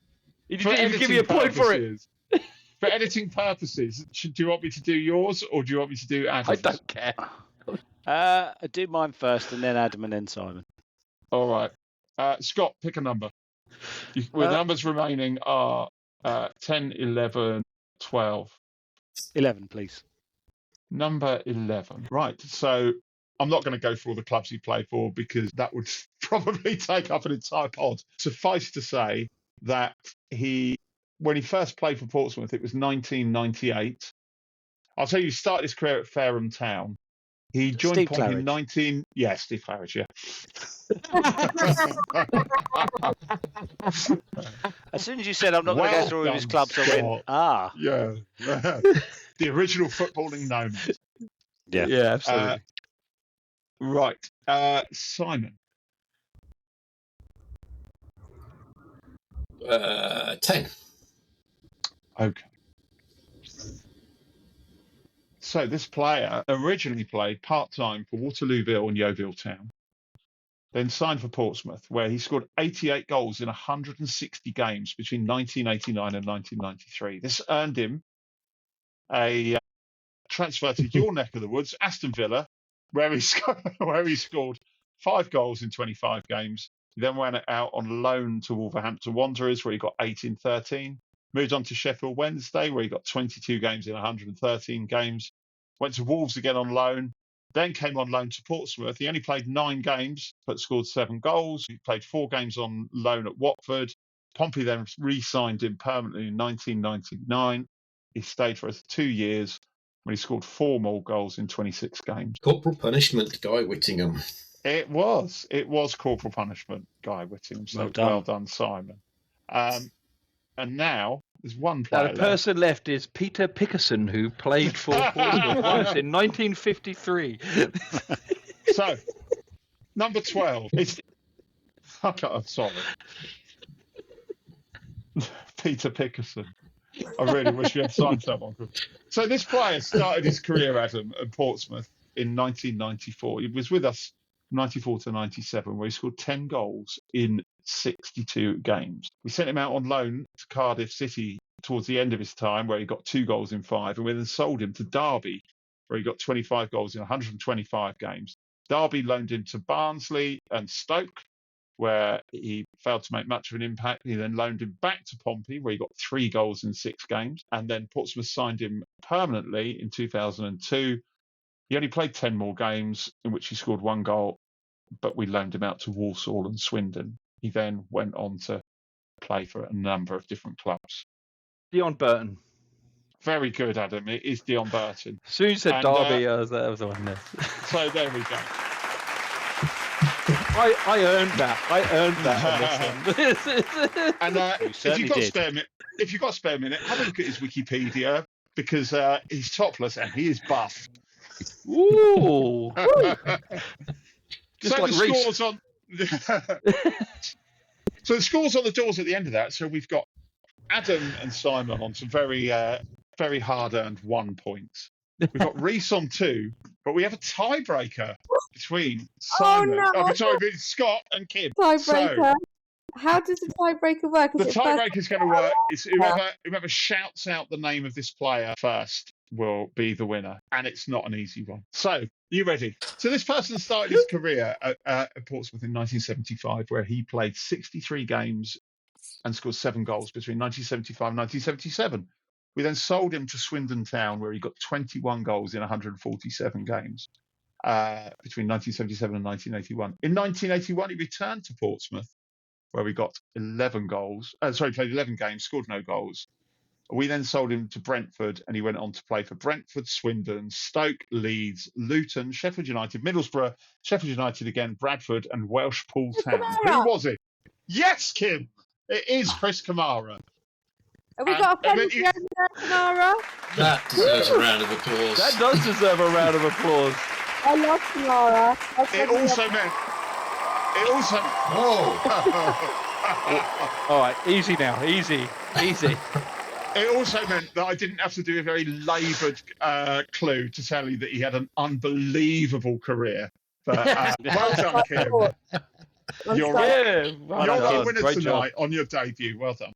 You didn't even give me a point for it. For editing purposes, do you want me to do yours or do you want me to do Adam's? I don't care. I do mine first and then Adam and then Simon. All right. Scott, pick a number. The numbers remaining are 10, 11, 12. 11, please. Number 11. Right. So I'm not going to go for all the clubs he played for because that would probably take up an entire pod. Suffice to say that when he first played for Portsmouth, it was 1998. I'll tell you, he started his career at Fareham Town. He joined Steve Pompey in Claridge. Steve Claridge, yeah. As soon as you said I'm not going to go through all his clubs, I went, Yeah. The original footballing nomad. Yeah, absolutely. Right. Simon. 10. Okay. So this player originally played part-time for Waterlooville and Yeovil Town, then signed for Portsmouth, where he scored 88 goals in 160 games between 1989 and 1993. This earned him a transfer to your neck of the woods, Aston Villa, where he scored 5 goals in 25 games. He then went out on loan to Wolverhampton Wanderers, where he got 8 in 13. Moved on to Sheffield Wednesday, where he got 22 games in 113 games. Went to Wolves again on loan. Then came on loan to Portsmouth. He only played 9 games, but scored 7 goals. He played 4 games on loan at Watford. Pompey then re-signed him permanently in 1999. He stayed for 2 years when he scored 4 more goals in 26 games. Corporal punishment, Guy Whittingham. It was corporal punishment, Guy Whittingham. So well done, Simon. And now there's one player. The person left is Peter Pickerson, who played for Portsmouth once in 1953. So, number 12. I'm sorry. Peter Pickerson. I really wish we had signed someone. So this player started his career, Adam, at Portsmouth in 1994. He was with us 94 to 97, where he scored 10 goals in 62 games. We sent him out on loan to Cardiff City towards the end of his time, where he got 2 goals in 5, and we then sold him to Derby, where he got 25 goals in 125 games. Derby loaned him to Barnsley and Stoke, where he failed to make much of an impact. He then loaned him back to Pompey, where he got 3 goals in 6 games. And then Portsmouth signed him permanently in 2002. He only played 10 more games, in which he scored 1 goal, but we loaned him out to Walsall and Swindon. He then went on to play for a number of different clubs. Dion Burton. Very good, Adam. It is Dion Burton. As soon as you said Derby, I was the one there. So there we go. I earned that. I earned that on this one. And if you've got a spare minute, have a look at his Wikipedia, because he's topless and he is buff. Ooh. So like the Reece. scores on so the scores on the doors at the end of that. So we've got Adam and Simon on some very very hard-earned 1 points. We've got Reece on 2, but we have a tiebreaker between Simon, between Scott and Kim. Tiebreaker. So, how does the tiebreaker work? the tiebreaker is going to work. It's whoever shouts out the name of this player first will be the winner, and it's not an easy one. So, you ready? So this person started his career at Portsmouth in 1975, where he played 63 games and scored 7 goals between 1975 and 1977. We then sold him to Swindon Town, where he got 21 goals in 147 games between 1977 and 1981. In 1981, he returned to Portsmouth, where we got 11 goals. Played 11 games, scored no goals. We then sold him to Brentford, and he went on to play for Brentford, Swindon, Stoke, Leeds, Luton, Sheffield United, Middlesbrough, Sheffield United again, Bradford, and Welsh Pool Town. Who was it? Yes, Kim! It is Chris Kamara. Have we got a friend here, Kamara? That deserves a round of applause. That does deserve a round of applause. I love Kamara. It also meant. All right, easy now. Easy. It also meant that I didn't have to do a very laboured clue to tell you that he had an unbelievable career. But well done, Kim. You're the winner tonight on your debut. Well done.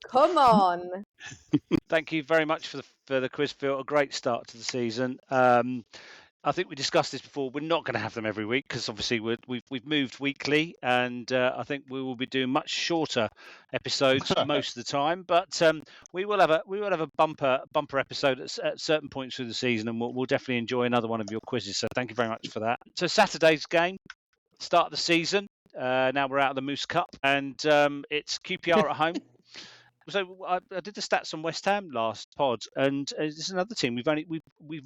Come on. Thank you very much for the quiz, Phil. A great start to the season. I think we discussed this before. We're not going to have them every week because obviously we've moved weekly, and I think we will be doing much shorter episodes most of the time. But we will have a bumper episode at certain points through the season, and we'll definitely enjoy another one of your quizzes. So thank you very much for that. So Saturday's game, start of the season. Now we're out of the Moose Cup, and it's QPR at home. So I did the stats on West Ham last pod, and this is another team we've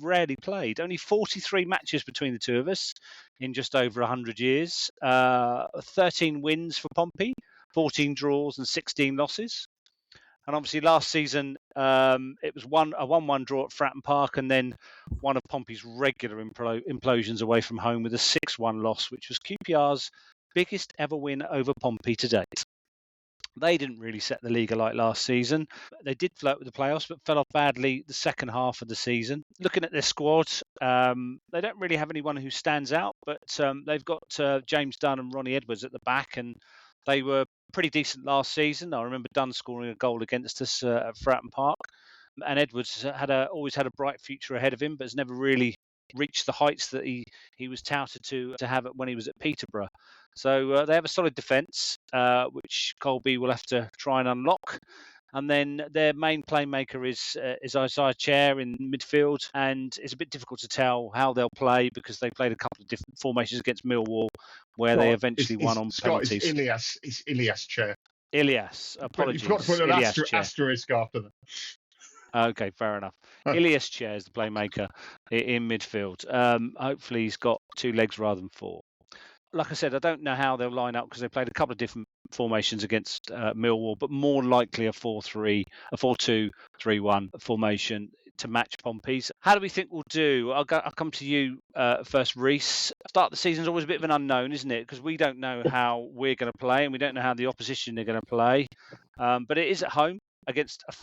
rarely played. Only 43 matches between the two of us in just over 100 years. 13 wins for Pompey, 14 draws and 16 losses. And obviously last season it was a 1-1 draw at Fratton Park, and then one of Pompey's regular implosions away from home with a 6-1 loss, which was QPR's biggest ever win over Pompey to date. They didn't really set the league alight last season. They did flirt with the playoffs, but fell off badly the second half of the season. Looking at their squad, they don't really have anyone who stands out, but they've got James Dunn and Ronnie Edwards at the back, and they were pretty decent last season. I remember Dunn scoring a goal against us at Fratton Park, and Edwards always had a bright future ahead of him, but has never really reached the heights that he was touted to have when he was at Peterborough. So they have a solid defence, which Colby will have to try and unlock. And then their main playmaker is Isaiah Chair in midfield, and it's a bit difficult to tell how they'll play because they played a couple of different formations against Millwall, where they eventually won on penalties. It's Ilias Chair. Ilias, apologies. You've got to put an asterisk after that. Okay, fair enough. Ilias Chair is the playmaker in midfield. Hopefully he's got 2 legs rather than 4. Like I said, I don't know how they'll line up because they played a couple of different formations against Millwall, but more likely a 4-2-3-1 formation to match Pompey's. How do we think we'll do? I'll come to you first, Reece. Start of the season is always a bit of an unknown, isn't it? Because we don't know how we're going to play, and we don't know how the opposition are going to play. But it is at home against a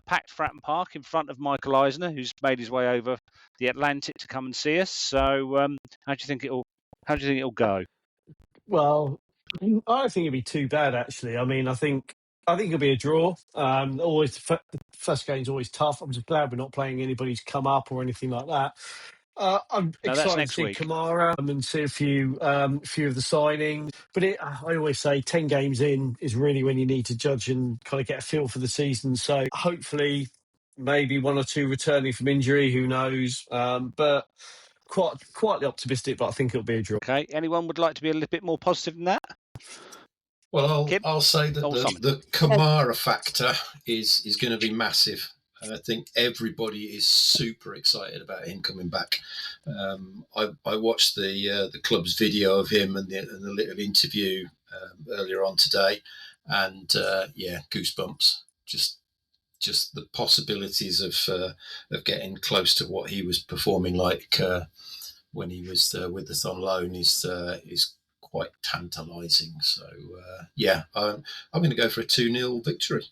packed Fratton Park in front of Michael Eisner, who's made his way over the Atlantic to come and see us. So how do you think it'll How do you think it'll go? Well, I don't think it'd be too bad, actually. I mean, I think it'll be a draw. Always the first game's always tough. I'm just glad we're not playing anybody who's come up or anything like that. I'm No, that's excited to next see week. Kamara and see a few of the signings. But I always say 10 games in is really when you need to judge and kind of get a feel for the season. So hopefully, maybe one or two returning from injury. Who knows? But quietly optimistic. But I think it'll be a draw. Okay. Anyone would like to be a little bit more positive than that? Well, Kim? I'll say that the Kamara factor is going to be massive. I think everybody is super excited about him coming back. I watched the club's video of him and the little interview earlier on today, and goosebumps. Just the possibilities of getting close to what he was performing like when he was with us on loan is quite tantalising. So I'm going to go for a 2-0 victory.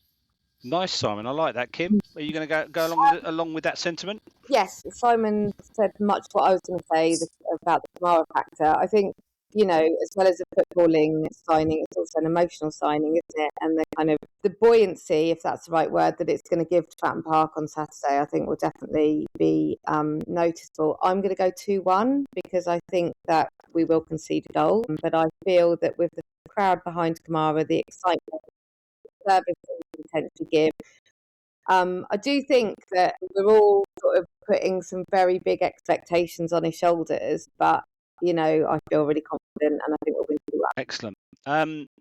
Nice, Simon. I like that. Kim, are you going to go along with that sentiment? Yes, Simon said much what I was going to say about the Kamara factor. I think, as well as a footballing signing, it's also an emotional signing, isn't it? And the kind of the buoyancy, if that's the right word, that it's going to give to Fratton Park on Saturday, I think will definitely be noticeable. I'm going to go 2-1 because I think that we will concede a goal. But I feel that with the crowd behind Kamara, the excitement, the service that we potentially give, I do think that we're all sort of putting some very big expectations on his shoulders, but I feel really confident, and I think we'll win 2-1. Excellent.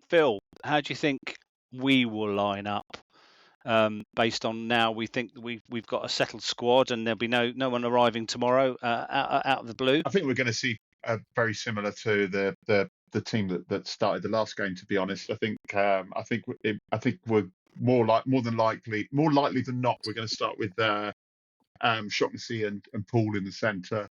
Phil, how do you think we will line up? Based on now, we think that we've got a settled squad, and there'll be no one arriving tomorrow out of the blue. I think we're going to see very similar to the team that started the last game. To be honest, I think we're more likely than not, we're going to start with Shaughnessy and Paul in the centre.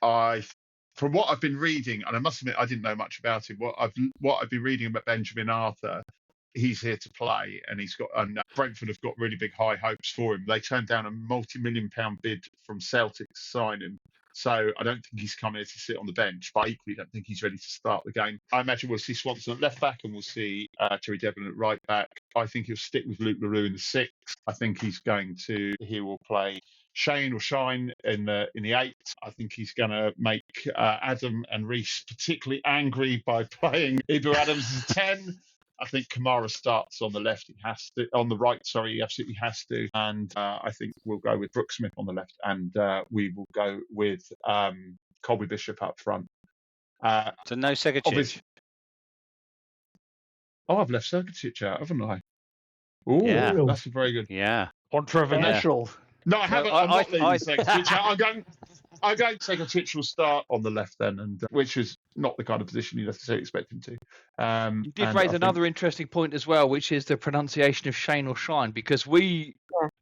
From what I've been reading, and I must admit I didn't know much about him. What I've been reading about Benjamin Arthur, he's here to play, and Brentford have got really big high hopes for him. They turned down a multi-million-pound bid from Celtic to sign him. So I don't think he's come here to sit on the bench, but I equally don't think he's ready to start the game. I imagine we'll see Swanson at left back and we'll see Terry Devlin at right back. I think he'll stick with Luke LaRue in the 6th. I think he will play Shane or Shine in the 8th. I think he's going to make Adam and Reece particularly angry by playing Abu Adams as 10. I think Kamara starts on the left. On the right, he absolutely has to. And I think we'll go with Brooks Smith on the left, and we will go with Colby Bishop up front. So no Segacic. I've left Segacic out, haven't I? Oh, yeah. That's a very good. Yeah. Controversial. No, I haven't. I'm not leaving Segacic out. I'm going to take a titular start on the left then, and which is not the kind of position you necessarily expect him to. You did raise another interesting point as well, which is the pronunciation of Shane or Shine, because we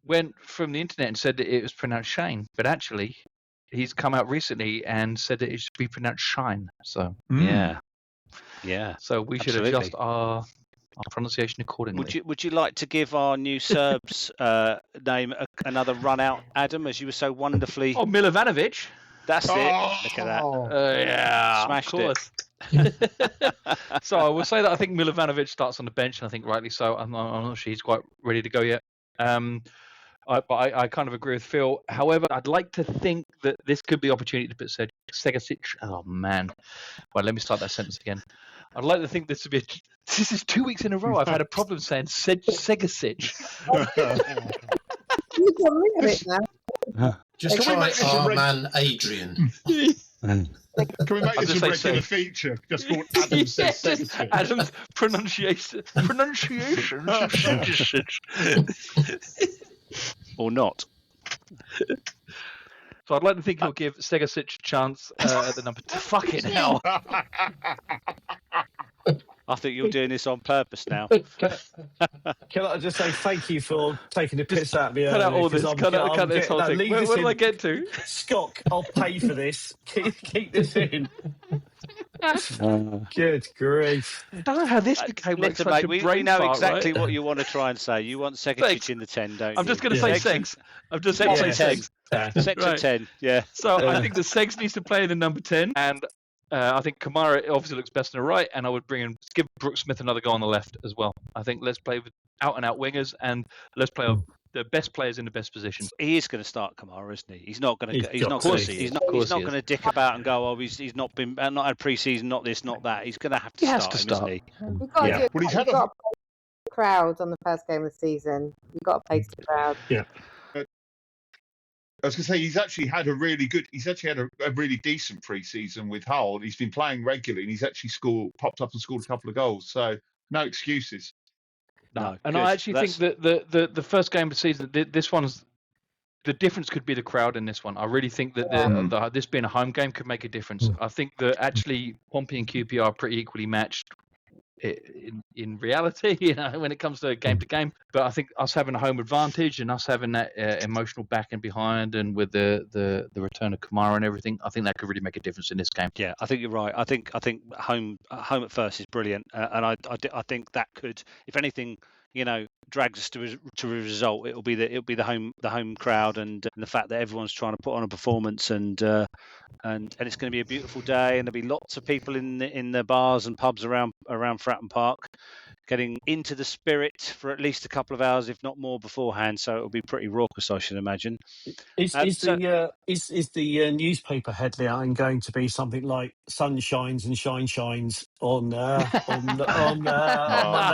went from the internet and said that it was pronounced Shane, but actually he's come out recently and said that it should be pronounced Shine. So yeah. So we should adjust our pronunciation accordingly. Would you like to give our new Serbs name another run out, Adam, as you were so wonderfully? Oh, Milovanovic. That's it. Look at that. Yeah, smashed of it. So I will say that I think Milovanovic starts on the bench, and I think rightly so. I'm not sure he's quite ready to go yet. But I kind of agree with Phil. However, I'd like to think that this could be the opportunity to put Segacic. Oh man! Well, let me start that sentence again. I'd like to think this would be. This is 2 weeks in a row I've had a problem saying Segacic. You can read it now. Just try our man Adrian. Can we make this a regular feature? Just called Adam says Segacic. Adam's pronunciation of Segacic. Or not. So I'd like to think he'll give Segacic a chance at the number 2. Fucking hell. I think you're doing this on purpose now. Can I just say thank you for taking the piss out of me? Cut out all this. Cut out this whole thing. Where do I get to? Scott, I'll pay for this. Keep this in. Good grief. I don't know how this became like such mate, a we brain know fart, exactly right? what you want to try and say. You want Segacic in the 10, don't you? I'm just going to say Segs. I'm just going to say Segs. Segs at 10, yeah. So I think the Segs needs to play in the number 10, and I think Kamara obviously looks best on the right, and I would give Brooks Smith another go on the left as well. I think let's play with out-and-out wingers, and let's play the best players in the best positions. He is going to start Kamara, isn't he? He's not going to. Of course he is. He's not going to dick about and go, oh, he's not had pre-season, not this, not that. He's going to have to start him, isn't he? You've got to Well, he's had got to play the crowd on the first game of the season. You've got to play to the crowd. Yeah. I was going to say he's actually had a really decent pre-season with Hull. He's been playing regularly, and he's actually popped up and scored a couple of goals. So no excuses. No, and good. I actually think that the first game of the season, this one's the difference could be the crowd in this one. I really think that this being a home game could make a difference. I think that actually Pompey and QPR are pretty equally matched in reality, when it comes to game, but I think us having a home advantage and us having that emotional back and behind, and with the return of Kamara and everything, I think that could really make a difference in this game. Yeah, I think you're right. I think home at first is brilliant, and I think that could, if anything, drags us to a result. It'll be the home crowd, and the fact that everyone's trying to put on a performance, and it's going to be a beautiful day, and there'll be lots of people in the bars and pubs around Fratton Park, getting into the spirit for at least a couple of hours, if not more, beforehand. So it'll be pretty raucous, I should imagine. Is the newspaper headline going to be something like "Sun shines and shines" on Monday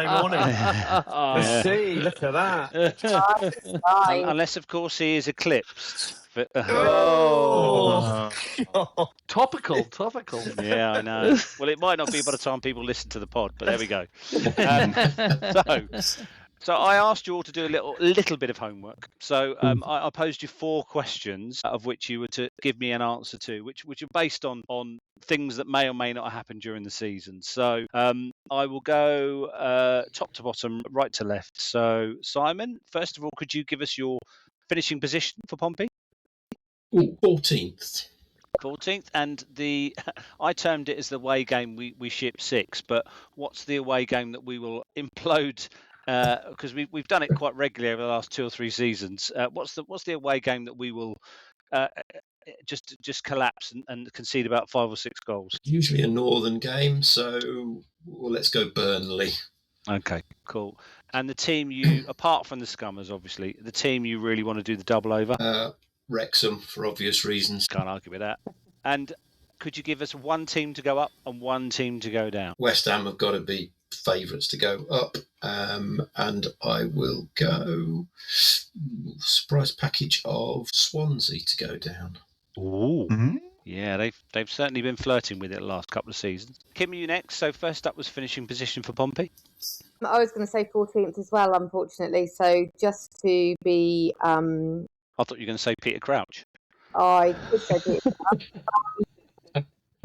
morning? Let's see. Look at that. Unless, of course, he is eclipsed. Topical. Yeah, I know. Well, it might not be by the time people listen to the pod, but there we go. So I asked you all to do a little bit of homework. So I posed you 4 questions, of which you were to give me an answer to, which are based on things that may or may not happen during the season. So I will go top to bottom, right to left. So Simon, first of all, could you give us your finishing position for Pompey? 14th. 14th, and I termed it as the away game we ship 6, but what's the away game that we will implode? Because we've done it quite regularly over the last 2 or 3 seasons. What's the away game that we will just collapse and concede about 5 or 6 goals? Usually a northern game, so let's go Burnley. Okay, cool. And the team you, apart from the Scummers, obviously, the team you really want to do the double over? Wrexham, for obvious reasons. Can't argue with that. And could you give us one team to go up and one team to go down? West Ham have got to be favourites to go up, and I will go surprise package of Swansea to go down. Ooh. Mm-hmm. Yeah, they've certainly been flirting with it the last couple of seasons. Kim, you next. So first up was finishing position for Pompey. I was going to say 14th as well, unfortunately. So just to be... I thought you were going to say Peter Crouch. I could say Peter Crouch.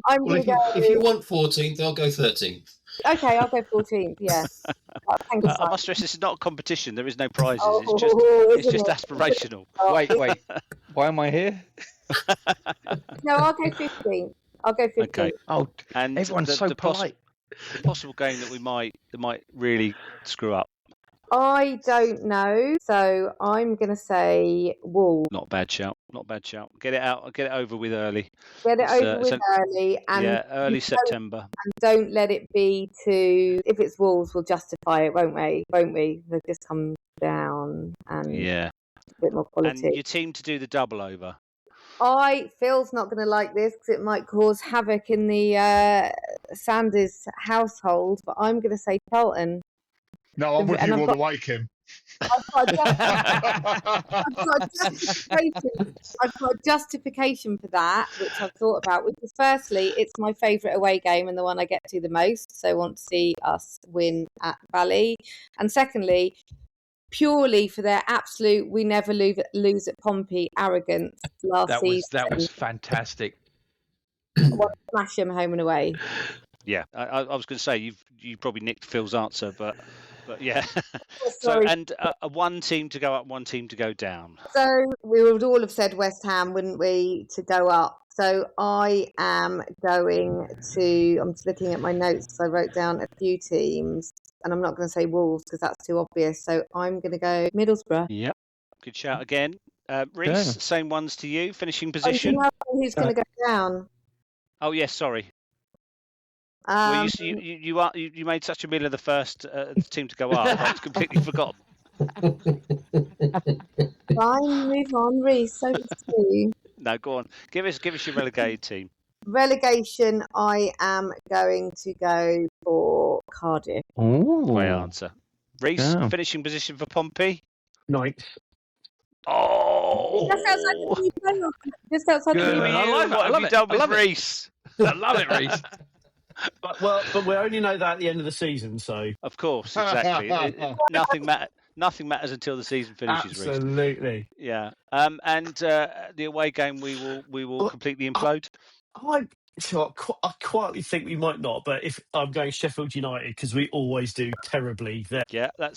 If you want 14th, I'll go 13th. Okay, I'll go 14th, yeah. Thank you, I must stress, this is not a competition. There is no prizes. It's just aspirational. Wait. Why am I here? No, I'll go 15th. Okay. Oh, and everyone's so polite. The possible game that might really screw up. I don't know, so I'm going to say Wolves. Not a bad shout. Get it out. Get it over with early. Early, and early September. And don't let it be if it's Wolves, we'll justify it, won't we? They'll just come down and a bit more quality. And your team to do the double over. Phil's not going to like this because it might cause havoc in the Sanders household, but I'm going to say Charlton. No, I'm with you all the way, Kim. I've got a justification for that, which I've thought about, which is firstly, it's my favourite away game and the one I get to the most, so I want to see us win at Valley. And secondly, purely for their absolute we never lose at Pompey arrogance last season. That was fantastic. I want to smash them home and away. Yeah, I was going to say you probably nicked Phil's answer, but yeah. So and one team to go up, one team to go down. So we would all have said West Ham, wouldn't we, to go up? So I am going to. I'm just looking at my notes because I wrote down a few teams, and I'm not going to say Wolves because that's too obvious. So I'm going to go Middlesbrough. Yep, good shout again. Reece, same ones to you. Finishing position. Who's going to go down? Oh yes, sorry. Well, you made such a meal of the first team to go up. I'd completely forgotten. Fine, move on, Reece. Over to you. No, go on. Give us your relegated team. Relegation, I am going to go for Cardiff. Great answer. Reece, Yeah. finishing position for Pompey. 9th. Oh, Just outside the new playoff. Just outside good the for new you. I love it, What I have love you it, done I with love it. Reece? I love it, Reece. But we only know that at the end of the season, so Of course, exactly. Nothing matters until the season finishes. Reece. absolutely. Yeah. And the away game, we will completely implode. I quietly think we might not, but if I'm going Sheffield United because we always do terribly there. Yeah, I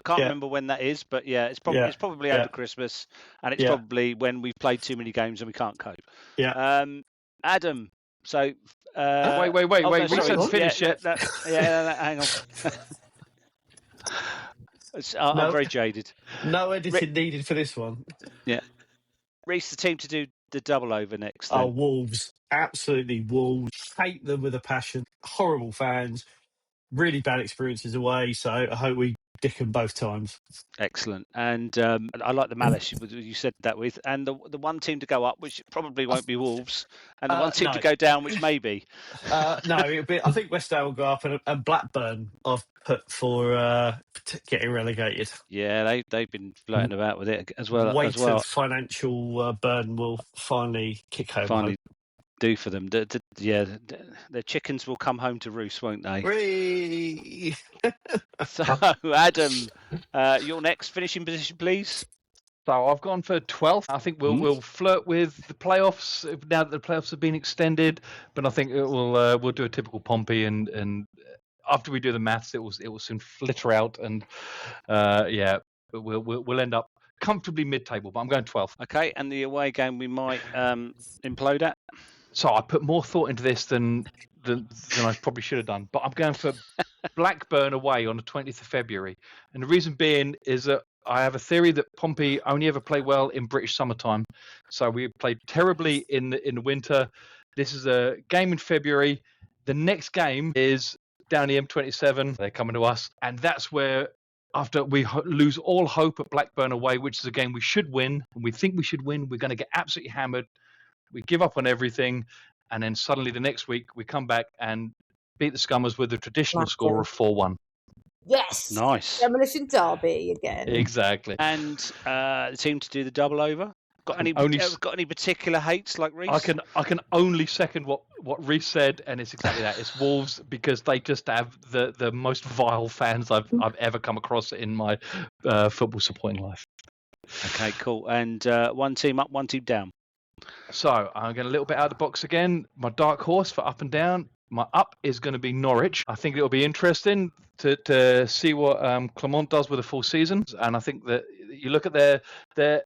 can't remember when that is, but yeah, it's probably over Christmas, and it's probably when we've played too many games and we can't cope. Yeah. Adam. So wait. Reece hasn't finished yet. Hang on. I'm very jaded. No editing needed for this one. Yeah. Reece, the team to do the double over next. Oh, Wolves. Absolutely Wolves. Hate them with a passion. Horrible fans. Really bad experiences away, so I hope we dick them both times. Excellent. And I like the malice you said that with. And the one team to go up, which probably won't be Wolves, and the one team to go down, which may be. No, it'll be. I think West Ham will go up, and Blackburn I've put for getting relegated. Yeah, they've been flirting about with it as well. Weight of financial burden will finally kick home. Finally do for them. The chickens will come home to roost, won't they? Whee! So, Adam, your next finishing position, please. So I've gone for 12th. I think we'll flirt with the playoffs now that the playoffs have been extended, but I think we'll do a typical Pompey and after we do the maths, it will soon flitter out and we'll end up comfortably mid-table. But I'm going 12th. Okay, and the away game we might implode at. So I put more thought into this than I probably should have done, but I'm going for Blackburn away on the 20th of February, and the reason being is that I have a theory that Pompey only ever play well in British summertime. So we played terribly in the winter. This is a game in February. The next game is down the M27. They're coming to us. And that's where, after we lose all hope at Blackburn away, which is a game we should win, and we think we should win, we're going to get absolutely hammered. We give up on everything. And then suddenly the next week, we come back and beat the Scummers with a traditional score of 4-1. Yes. Nice. Demolition Derby again. Exactly. And the team to do the double over. Got any particular hates like Reece? I can only second what Reece said, and it's exactly that. It's Wolves because they just have the most vile fans I've ever come across in my football supporting life. Okay, cool. And one team up, one team down. So I'm going a little bit out of the box again. My dark horse for up and down. My up is going to be Norwich. I think it'll be interesting to see what Clement does with a full season. And I think that you look at their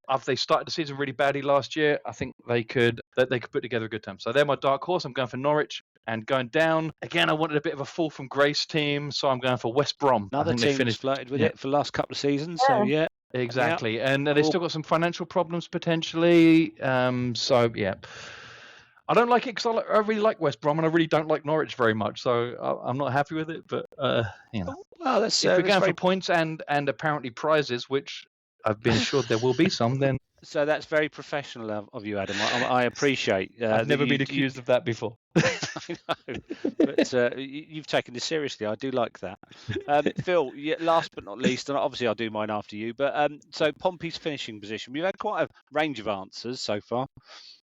after they started the season really badly last year, I think they could put together a good team. So they're my dark horse. I'm going for Norwich. And going down again, I wanted a bit of a fall from grace team, so I'm going for West Brom. Another team that's flirted with it for the last couple of seasons. Yeah. So yeah. Exactly, and they've still got some financial problems potentially. So yeah, I don't like it because I really like West Brom and I really don't like Norwich very much. So I'm not happy with it. But you know, well, if we're going for points and apparently prizes, which I've been assured there will be some, then. So that's very professional of you, Adam. I appreciate. I've never been accused of that before. I know, but you've taken this seriously. I do like that. Phil, last but not least, and obviously I'll do mine after you, but so Pompey's finishing position. We've had quite a range of answers so far.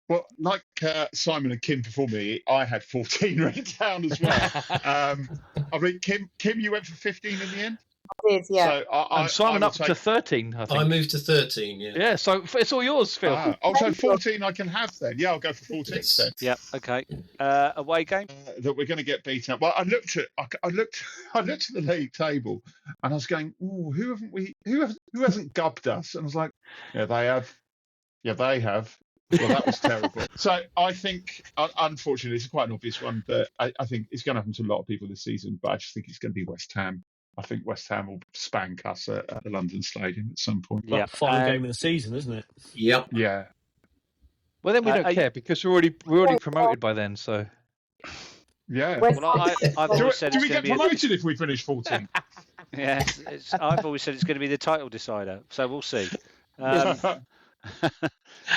Well, like Simon and Kim before me, I had 14 written down as well. I mean, Kim, you went for 15 in the end? I did, yeah. So and Simon up to 13, I think. I moved to 13, yeah. Yeah, so it's all yours, Phil. So 14 I can have then. Yeah, I'll go for 14 then. Yeah, okay. Away game? That we're going to get beaten up. Well, I looked at the league table and I was going, ooh, who hasn't gubbed us? And I was like, yeah, they have. Yeah, they have. Well, that was terrible. So I think, unfortunately, it's quite an obvious one, but I think it's going to happen to a lot of people this season, but I just think it's going to be West Ham. I think West Ham will spank us at the London Stadium at some point. Yeah, final game of the season, isn't it? Yep. Yeah. Well, then we don't care because we're already promoted by then. So Yeah. West Well, I've Ham- always said Do it's we going get to be. promoted if we finish 14th? Yeah, I've always said it's going to be the title decider. So we'll see.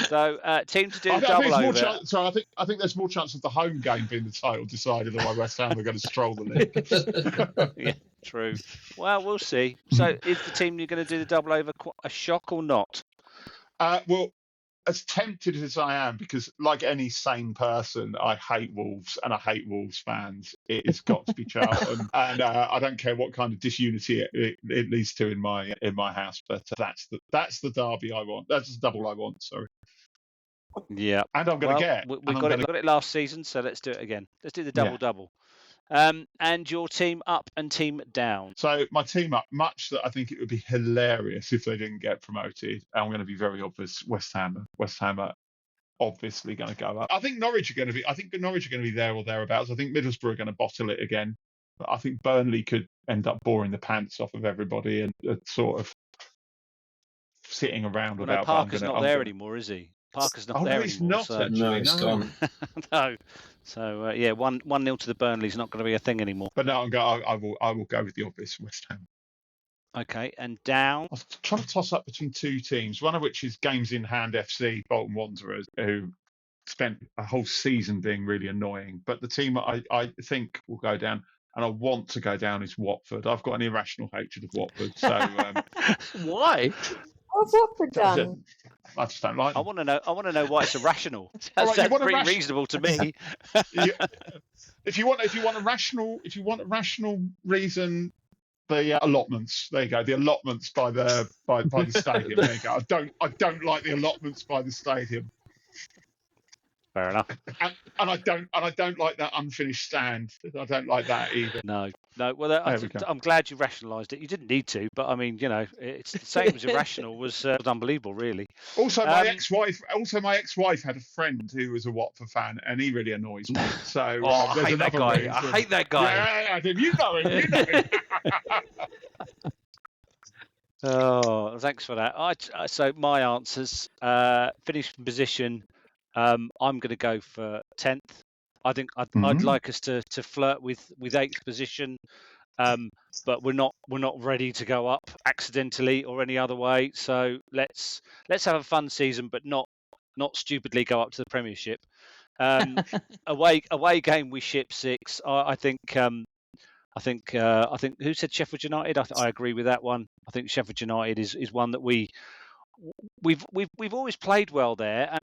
So team to do I the think double it's more over. chance. So I think there's more chance of the home game being the title decider than why West Ham are going to stroll the league. Yeah, true. Well, we'll see. So is the team you're going to do the double over a shock or not? Well, as tempted as I am, because like any sane person, I hate Wolves and I hate Wolves fans. It has got to be Charlton, and I don't care what kind of disunity it leads to in my house. But that's the derby I want. That's the double I want. Sorry. Yeah. And I'm going to get. We got it last season, so let's do it again. Let's do the double. And your team up and team down. So my team up, much that I think it would be hilarious if they didn't get promoted. I'm going to be very obvious. West Ham are obviously going to go up. I think Norwich are going to be there or thereabouts. I think Middlesbrough are going to bottle it again. But I think Burnley could end up boring the pants off of everybody and sort of sitting around Well, without. no, Parker's not there anymore, is he? Parker's not there he's anymore. not So. actually. No, it's gone. No. So yeah, 1-0 to the Burnley's not going to be a thing anymore. But no, I will go with the obvious West Ham. Okay, and down. I was trying to toss up between two teams, one of which is Games in Hand FC, Bolton Wanderers, who spent a whole season being really annoying. But the team I think will go down, and I want to go down, is Watford. I've got an irrational hatred of Watford. So Why? What's Watford done? I just don't like them. I want to know why it's irrational. All right, That's pretty reasonable to me. If you want a rational reason, the allotments. There you go. The allotments by the stadium. There you go. I don't like the allotments by the stadium. Fair enough. And I don't like that unfinished stand. I don't like that either. No. Well, I'm glad you rationalised it. You didn't need to, but I mean, it's the same as irrational was unbelievable, really. Also, my ex-wife had a friend who was a Watford fan, and he really annoys me. So I hate that guy. reason. I hate that guy. Yeah, I did. You know him. Oh, thanks for that. So my answers: finishing position. I'm going to go for 10th. I think I'd like us to flirt with 8th position, but we're not ready to go up accidentally or any other way. So let's have a fun season, but not stupidly go up to the Premiership. Away game we ship 6. I think who said Sheffield United? I agree with that one. I think Sheffield United is one that we've always played well there.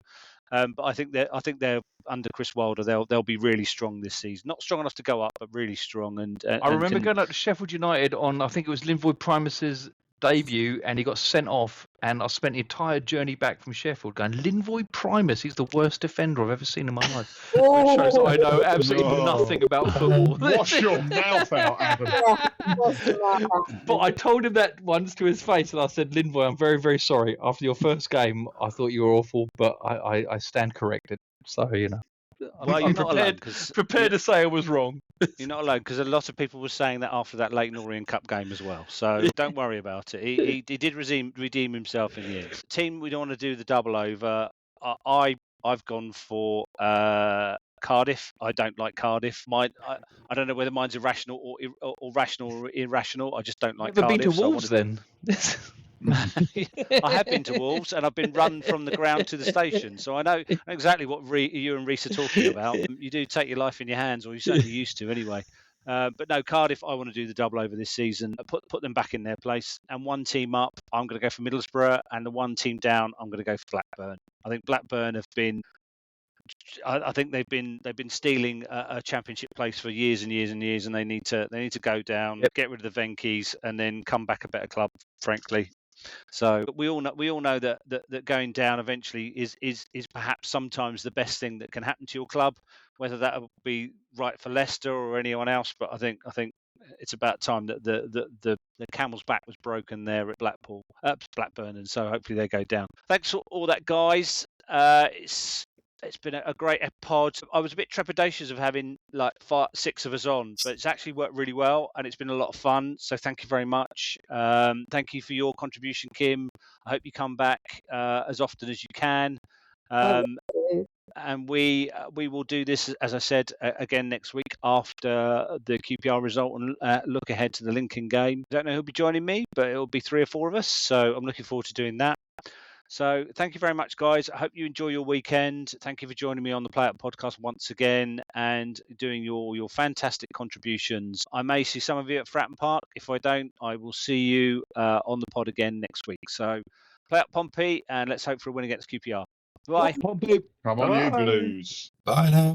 But I think they're under Chris Wilder. They'll be really strong this season. Not strong enough to go up, but really strong. And I remember going up to Sheffield United on, I think it was Linvoy Primus's debut, and he got sent off. And I spent the entire journey back from Sheffield going, Linvoy Primus, he's the worst defender I've ever seen in my life. Which shows that I know absolutely nothing about football. Wash your mouth out, Adam. But I told him that once to his face, and I said, Linvoy, I'm very, very sorry. After your first game, I thought you were awful, but I stand corrected. So, Well, you're not alone, prepared to say I was wrong. You're not alone, because a lot of people were saying that after that Leyton Orient Cup game as well. So don't worry about it. He did redeem himself in the end. Team we don't want to do the double over. I've gone for Cardiff. I don't like Cardiff. I don't know whether mine's irrational or rational or irrational. I just don't like Never Cardiff. been to Wolves then? I have been to Wolves, and I've been run from the ground to the station, so I know exactly what you and Reece are talking about. You do take your life in your hands, or you certainly used to anyway. But no, Cardiff, I want to do the double over this season, put them back in their place. And one team up, I'm going to go for Middlesbrough, and the one team down, I'm going to go for Blackburn. I think Blackburn have been. I think they've been stealing a championship place for years and years and years, and they need to go down, get rid of the Venkies, and then come back a better club, frankly. So we all know that going down eventually is perhaps sometimes the best thing that can happen to your club, whether that will be right for Leicester or anyone else. But I think it's about time that the camel's back was broken there at Blackburn, and so hopefully they go down. Thanks for all that, guys. It's been a great pod. I was a bit trepidatious of having like 6 of us on, but it's actually worked really well, and it's been a lot of fun. So thank you very much. Thank you for your contribution, Kim. I hope you come back as often as you can. And we will do this, as I said, again next week after the QPR result and look ahead to the Lincoln game. Don't know who'll be joining me, but it'll be 3 or 4 of us. So I'm looking forward to doing that. So thank you very much, guys. I hope you enjoy your weekend. Thank you for joining me on the Play Up podcast once again and doing your fantastic contributions. I may see some of you at Fratton Park. If I don't, I will see you on the pod again next week. So Play Up Pompey, and let's hope for a win against QPR. Bye. Come on, you Bye. Blues. Bye now.